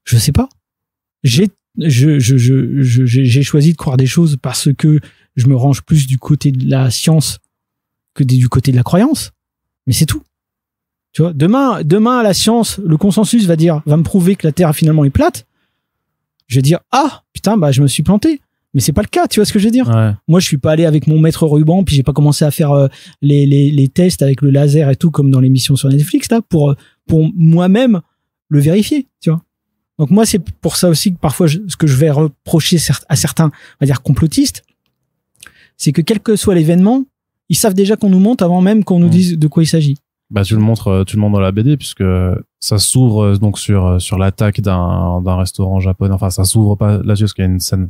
je sais pas. J'ai choisi de croire des choses parce que je me range plus du côté de la science que du côté de la croyance. Mais c'est tout. Tu vois, demain, la science, le consensus va me prouver que la Terre finalement est plate. Je vais dire, ah, putain, bah, je me suis planté. Mais c'est pas le cas, tu vois ce que je veux dire? Ouais. Moi, je suis pas allé avec mon maître ruban, puis j'ai pas commencé à faire les tests avec le laser et tout, comme dans l'émission sur Netflix, là, pour pour moi-même le vérifier, tu vois. Donc moi, c'est pour ça aussi que parfois, ce que je vais reprocher à certains, on va dire, complotistes, c'est que quel que soit l'événement, ils savent déjà qu'on nous monte avant même qu'on nous dise de quoi il s'agit. Bah, tu le montres dans la BD, puisque ça s'ouvre donc sur l'attaque d'un restaurant japonais. Enfin, ça s'ouvre pas là-dessus, parce qu'il y a une scène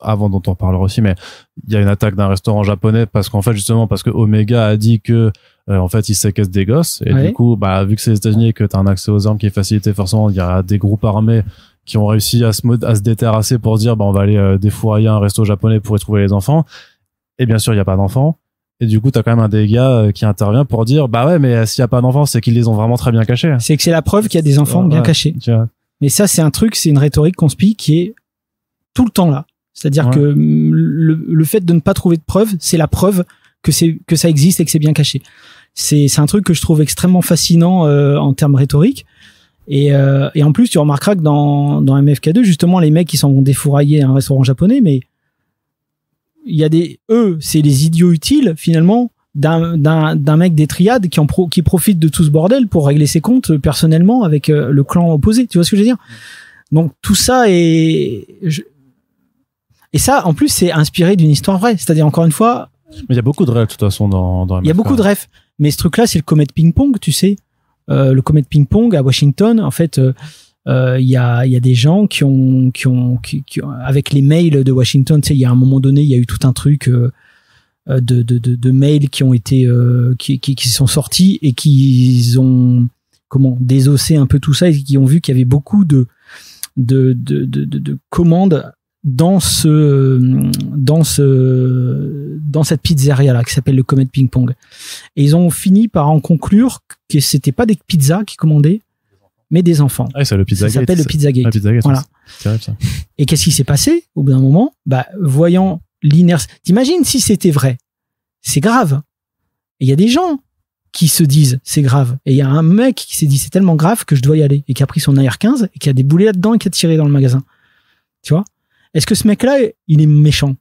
avant dont on parlera aussi, mais il y a une attaque d'un restaurant japonais parce qu'en fait, justement, parce que Omega a dit que en fait, il séquestre des gosses, et du coup, bah, vu que c'est les États-Unis et que t'as un accès aux armes qui est facilité, forcément, il y a des groupes armés qui ont réussi à se déterrasser pour dire, bah, on va aller défourailler un resto japonais pour y trouver les enfants. Et bien sûr, il y a pas d'enfants. Et du coup, t'as quand même un des gars qui intervient pour dire, bah ouais, mais s'il y a pas d'enfants, c'est qu'ils les ont vraiment très bien cachés. C'est que c'est la preuve qu'il y a des enfants bien cachés. Mais ça, c'est un truc, c'est une rhétorique conspi qui est tout le temps là. C'est-à-dire que le fait de ne pas trouver de preuves, c'est la preuve que ça existe et que c'est bien caché. C'est un truc que je trouve extrêmement fascinant en termes rhétoriques. Et en plus, tu remarqueras que dans MFK2, justement, les mecs qui s'en vont défourailler un restaurant japonais, mais il y a c'est les idiots utiles finalement d'un mec des triades qui profite de tout ce bordel pour régler ses comptes personnellement avec le clan opposé. Tu vois ce que je veux dire? Donc tout ça et ça, en plus, c'est inspiré d'une histoire vraie. C'est-à-dire, encore une fois... Mais il y a beaucoup de rêves, de toute façon, dans MFK. Il y a beaucoup de rêves. Mais ce truc-là, c'est le Comet Ping-Pong, tu sais. Le Comet Ping-Pong à Washington, en fait, il y a des gens qui ont avec les mails de Washington, tu sais, il y a un moment donné, il y a eu tout un truc de mails qui ont été... qui sont sortis et qui ont désossé un peu tout ça et qui ont vu qu'il y avait beaucoup de commandes dans cette pizzeria là qui s'appelle le Comet Ping Pong, et ils ont fini par en conclure que c'était pas des pizzas qui commandaient mais des enfants. C'est le Pizzagate. Ça s'appelle le Pizzagate. Voilà. C'est terrible, ça. Et qu'est-ce qui s'est passé au bout d'un moment? Bah, voyant l'inertie, t'imagines si c'était vrai, c'est grave. Et il y a des gens qui se disent c'est grave, et il y a un mec qui s'est dit c'est tellement grave que je dois y aller, et qui a pris son AR-15 et qui a déboulé là-dedans et qui a tiré dans le magasin. Tu vois? Est-ce que ce mec-là, il est méchant?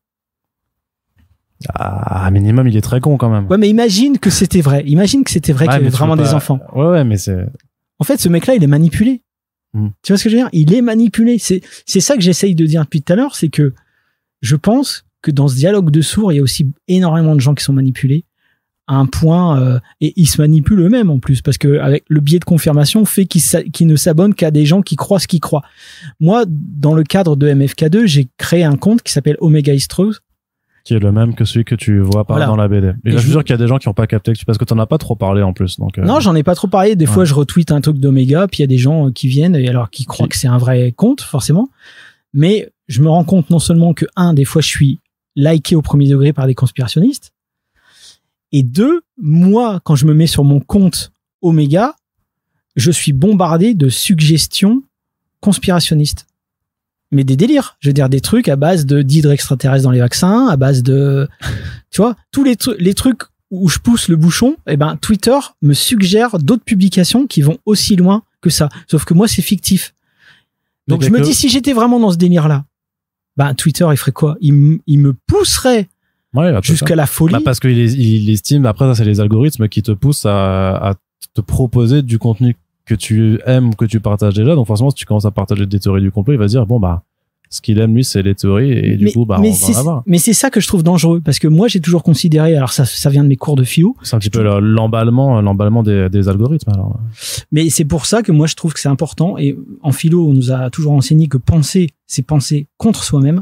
Ah, minimum, il est très con quand même. Ouais, mais imagine que c'était vrai. Imagine que c'était vrai qu'il y avait vraiment des enfants. Ouais, mais c'est... En fait, ce mec-là, il est manipulé. Tu vois ce que je veux dire? Il est manipulé. C'est ça que j'essaye de dire depuis tout à l'heure, c'est que je pense que dans ce dialogue de sourds, il y a aussi énormément de gens qui sont manipulés à un point, et ils se manipulent eux-mêmes en plus, parce que avec le biais de confirmation fait qu'ils ne s'abonnent qu'à des gens qui croient ce qu'ils croient. Moi, dans le cadre de MFK2, j'ai créé un compte qui s'appelle Omega Istros, qui est le même que celui que tu vois apparaître dans la BD. Et là, je suis sûr qu'il y a des gens qui n'ont pas capté parce que t'en as pas trop parlé en plus. Donc, non, j'en ai pas trop parlé. Des fois, je retweete un truc d'Omega, puis il y a des gens qui viennent et alors qui croient que c'est un vrai compte, forcément. Mais je me rends compte non seulement que des fois, je suis liké au premier degré par des conspirationnistes, et 2, moi, quand je me mets sur mon compte Omega, je suis bombardé de suggestions conspirationnistes. Mais des délires. Je veux dire, des trucs à base d'hydres extraterrestres dans les vaccins, à base de... Tu vois, tous les trucs où je pousse le bouchon, Twitter me suggère d'autres publications qui vont aussi loin que ça. Sauf que moi, c'est fictif. Donc je me dis, si j'étais vraiment dans ce délire-là, Twitter, il ferait quoi? Il me pousserait jusqu'à la folie. Parce qu'il estime, après ça c'est les algorithmes qui te poussent à te proposer du contenu que tu aimes, que tu partages déjà. Donc forcément, si tu commences à partager des théories du complot, il va se dire ce qu'il aime lui, c'est les théories, et du coup on va en avoir. Mais c'est ça que je trouve dangereux, parce que moi j'ai toujours considéré, alors ça vient de mes cours de philo, c'est un petit peu l'emballement des algorithmes alors. Mais c'est pour ça que moi je trouve que c'est important, et en philo on nous a toujours enseigné que penser, c'est penser contre soi-même.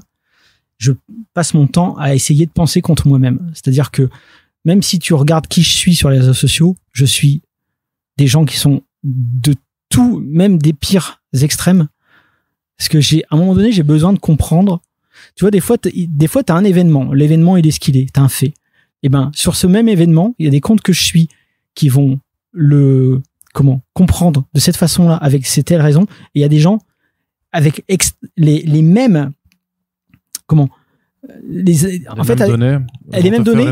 Je passe mon temps à essayer de penser contre moi-même. C'est-à-dire que même si tu regardes qui je suis sur les réseaux sociaux, je suis des gens qui sont de tout, même des pires extrêmes. Parce que à un moment donné, j'ai besoin de comprendre. Tu vois, des fois, t'as un événement. L'événement, il est ce qu'il est. T'as un fait. Et sur ce même événement, il y a des comptes que je suis qui vont comprendre de cette façon-là, avec ces telles raisons. Et il y a des gens avec les mêmes, les mêmes données,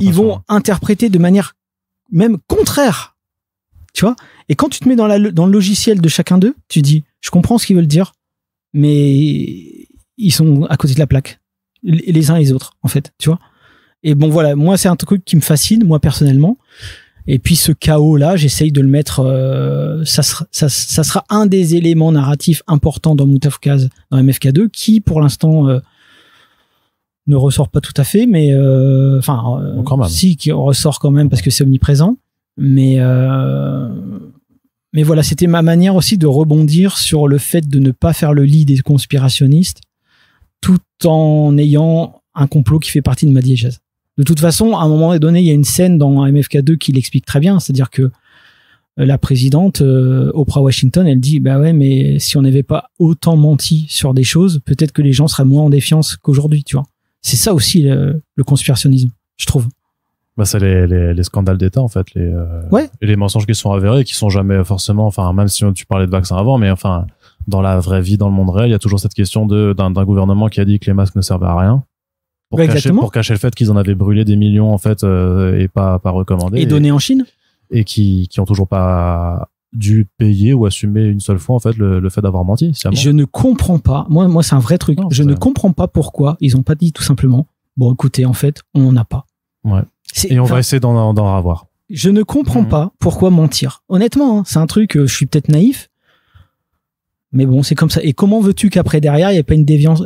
ils vont interpréter de manière même contraire. Tu vois? Et quand tu te mets dans le logiciel de chacun d'eux, tu dis, je comprends ce qu'ils veulent dire, mais ils sont à côté de la plaque, les uns et les autres, en fait, tu vois? Et bon, voilà, moi, c'est un truc qui me fascine, moi, personnellement. Et puis ce chaos-là, j'essaye de le mettre. Ça sera un des éléments narratifs importants dans Moutafukaz, dans MFK2, qui pour l'instant ne ressort pas tout à fait, mais si, qui ressort quand même parce que c'est omniprésent. Mais voilà, c'était ma manière aussi de rebondir sur le fait de ne pas faire le lit des conspirationnistes, tout en ayant un complot qui fait partie de ma diégèse. De toute façon, à un moment donné, il y a une scène dans MFK2 qui l'explique très bien, c'est-à-dire que la présidente Oprah Washington, elle dit bah ouais, mais si on n'avait pas autant menti sur des choses, peut-être que les gens seraient moins en défiance qu'aujourd'hui, tu vois. C'est ça aussi le conspirationnisme, je trouve. Bah c'est les scandales d'État en fait, et les mensonges qui sont avérés, qui sont jamais forcément, enfin même si tu parlais de vaccins avant, mais enfin dans la vraie vie, dans le monde réel, il y a toujours cette question d'un gouvernement qui a dit que les masques ne servaient à rien. Pour cacher le fait qu'ils en avaient brûlé des millions en fait et pas recommandé et donné en Chine et qui ont toujours pas dû payer ou assumer une seule fois en fait le fait d'avoir menti. Je ne comprends pas. Moi c'est un vrai truc. Je ne comprends pas pourquoi ils ont pas dit tout simplement bon écoutez en fait on n'en a pas. Ouais. Et on va essayer d'en avoir. Je ne comprends pas pourquoi mentir. Honnêtement, hein, c'est un truc. Je suis peut-être naïf. Mais bon, c'est comme ça. Et comment veux-tu qu'après derrière, il n'y ait pas une défiance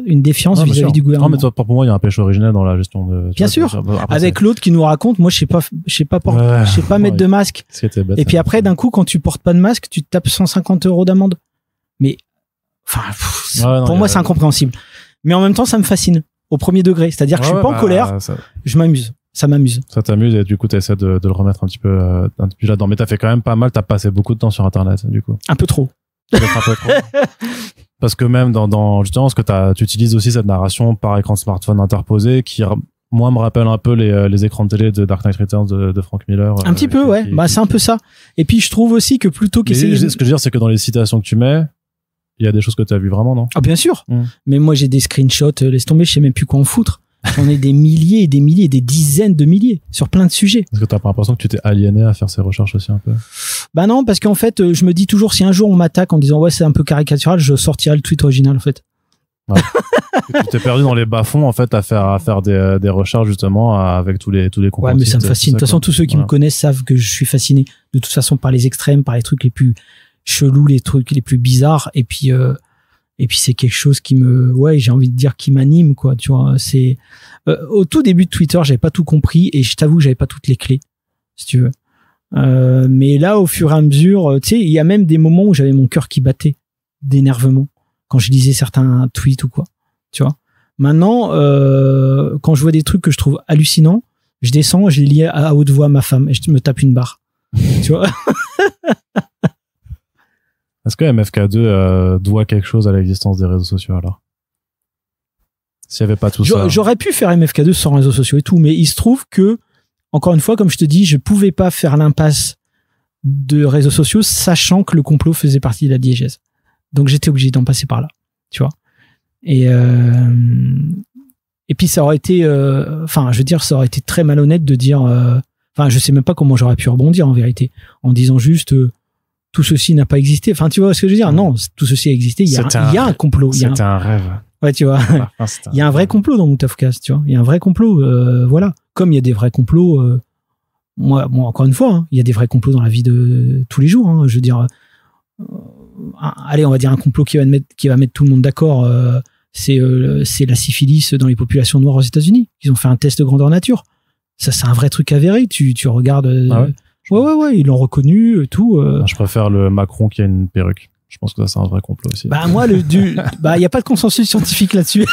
vis-à-vis du gouvernement? Non, mais toi, pour moi, il y a un péché originel dans la gestion de. Bien sûr. Après, avec l'autre qui nous raconte, moi, je sais pas mettre de masque. Bête, et puis après, d'un coup, quand tu portes pas de masque, tu te tapes 150 € d'amende. Mais, enfin, pour moi, c'est incompréhensible. Mais en même temps, ça me fascine. Au premier degré. C'est-à-dire que je suis pas en colère. Je m'amuse. Ça m'amuse. Ça t'amuse et du coup, t'essaies de le remettre un petit peu là-dedans. Mais t'as fait quand même pas mal. T'as passé beaucoup de temps sur Internet, du coup. Un peu trop. Peut-être un peu trop. Parce que même dans justement, ce que tu utilises aussi cette narration par écran de smartphone interposé qui, moi, me rappelle un peu les écrans de télé de Dark Knight Returns de Frank Miller. Un petit peu, ouais. C'est un peu ça. Et puis, je trouve aussi que plutôt qu'essayer... Ce que je veux dire, c'est que dans les citations que tu mets, il y a des choses que tu as vues vraiment, non? Ah, bien sûr. Mais moi, j'ai des screenshots, laisse tomber, je sais même plus quoi en foutre. J'en ai des milliers et des milliers et des dizaines de milliers sur plein de sujets. Est-ce que t'as pas l'impression que tu t'es aliéné à faire ces recherches aussi un peu? Bah non, parce qu'en fait, je me dis toujours, si un jour on m'attaque en disant ouais, c'est un peu caricatural, je sortirai le tweet original, en fait. Ouais. Tu t'es perdu dans les bas-fonds, en fait, à faire des recherches, justement, avec tous les complotistes. Ouais, mais ça me fascine. De toute façon, tous ceux qui me connaissent savent que je suis fasciné, de toute façon, par les extrêmes, par les trucs les plus chelous, les trucs les plus bizarres. Et puis c'est quelque chose qui j'ai envie de dire, qui m'anime, quoi, tu vois. C'est, au tout début de Twitter, j'avais pas tout compris et je t'avoue que j'avais pas toutes les clés, si tu veux. Mais là, au fur et à mesure, tu sais, il y a même des moments où j'avais mon cœur qui battait d'énervement quand je lisais certains tweets ou quoi, tu vois. Maintenant, quand je vois des trucs que je trouve hallucinants, je descends, je les lis à haute voix à ma femme et je me tape une barre, tu vois. Est-ce que MFK2 doit quelque chose à l'existence des réseaux sociaux alors? S'il n'y avait pas tout ça. J'aurais pu faire MFK2 sans réseaux sociaux et tout, mais il se trouve que, encore une fois, comme je te dis, je pouvais pas faire l'impasse de réseaux sociaux, sachant que le complot faisait partie de la diégèse. Donc j'étais obligé d'en passer par là, tu vois. Et puis ça aurait été, ça aurait été très malhonnête de dire, je sais même pas comment j'aurais pu rebondir en vérité, en disant juste tout ceci n'a pas existé. Enfin, tu vois ce que je veux dire? Non, tout ceci a existé. Il y a un complot. C'était un rêve. Ouais, tu vois. Il y a un vrai complot dans Moutafukaz, tu vois. Il y a un vrai complot, voilà. Comme il y a des vrais complots, moi, encore une fois, hein, il y a des vrais complots dans la vie de tous les jours, hein. Je veux dire, allez, on va dire un complot qui va mettre tout le monde d'accord, c'est la syphilis dans les populations noires aux États-Unis. Ils ont fait un test de grandeur nature. Ça, c'est un vrai truc avéré. Tu regardes. Ah ouais? Ouais, ils l'ont reconnu et tout. Je préfère le Macron qui a une perruque. Je pense que ça, c'est un vrai complot aussi. Bah, moi, il y a pas de consensus scientifique là-dessus.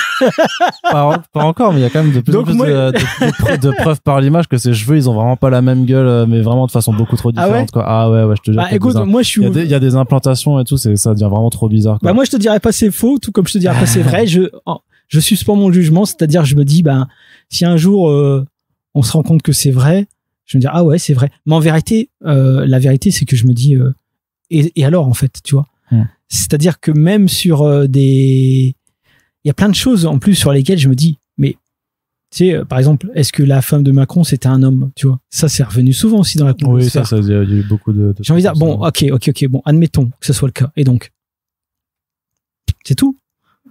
Pas encore, mais il y a quand même de plus en plus de preuves par l'image que ces cheveux, ils ont vraiment pas la même gueule, mais vraiment de façon beaucoup trop différente, ouais, quoi. Ah ouais, je te jure. Bah, écoute, moi, il y a des implantations et tout, ça devient vraiment trop bizarre, quoi. Bah, moi, je te dirais pas c'est faux, tout comme je te dirais pas c'est vrai. Je suspends mon jugement, c'est-à-dire, je me dis, si un jour, on se rend compte que c'est vrai, je me dis, ah ouais, c'est vrai. Mais en vérité, la vérité, c'est que je me dis, et alors, en fait, tu vois. C'est-à-dire que même sur il y a plein de choses en plus sur lesquelles je me dis, mais tu sais, par exemple, est-ce que la femme de Macron c'était un homme, tu vois? Ça, c'est revenu souvent aussi dans la conversation. Oui, ça, il y a eu beaucoup de j'ai envie de dire, bon, ok, bon, admettons que ce soit le cas. Et donc, c'est tout.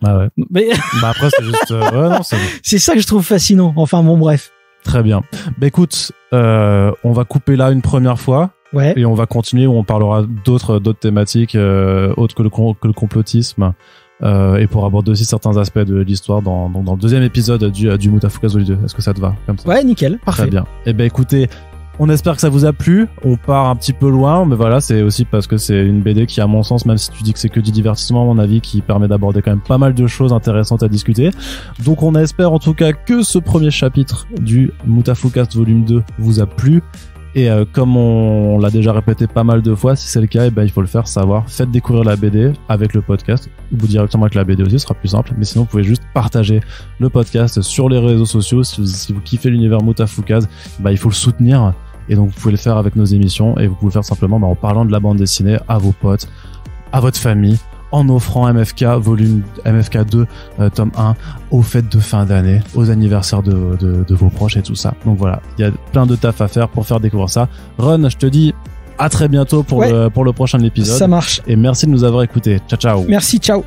Ah ouais. Mais après, c'est juste, ouais, non, c'est ça que je trouve fascinant. Enfin, bon, bref. Très bien. Écoute, On va couper là une première fois. Ouais. Et on va continuer où on parlera d'autres thématiques autres que le complotisme. Et pour aborder aussi certains aspects de l'histoire dans le deuxième épisode du Mutafuka Zoli 2. Est-ce que ça te va comme ça? Ouais, nickel, parfait. Très bien. Eh ben écoutez, on espère que ça vous a plu. On part un petit peu loin, mais voilà, c'est aussi parce que c'est une BD qui, à mon sens, même si tu dis que c'est que du divertissement, à mon avis, qui permet d'aborder quand même pas mal de choses intéressantes à discuter. Donc on espère en tout cas que ce premier chapitre du Mutafucast volume 2 vous a plu. Et comme on l'a déjà répété pas mal de fois, si c'est le cas, il faut le faire savoir. Faites découvrir la BD avec le podcast, ou directement avec la BD aussi, ce sera plus simple. Mais sinon, vous pouvez juste partager le podcast sur les réseaux sociaux. Si vous kiffez l'univers Mutafukaz, il faut le soutenir. Et donc, vous pouvez le faire avec nos émissions. Et vous pouvez le faire simplement en parlant de la bande dessinée à vos potes, à votre famille, en offrant MFK 2 tome 1 aux fêtes de fin d'année, aux anniversaires de vos proches et tout ça. Donc voilà, il y a plein de taf à faire pour faire découvrir ça. Ron, je te dis à très bientôt pour le prochain épisode. Ça marche. Et merci de nous avoir écoutés. Ciao ciao. Merci, ciao.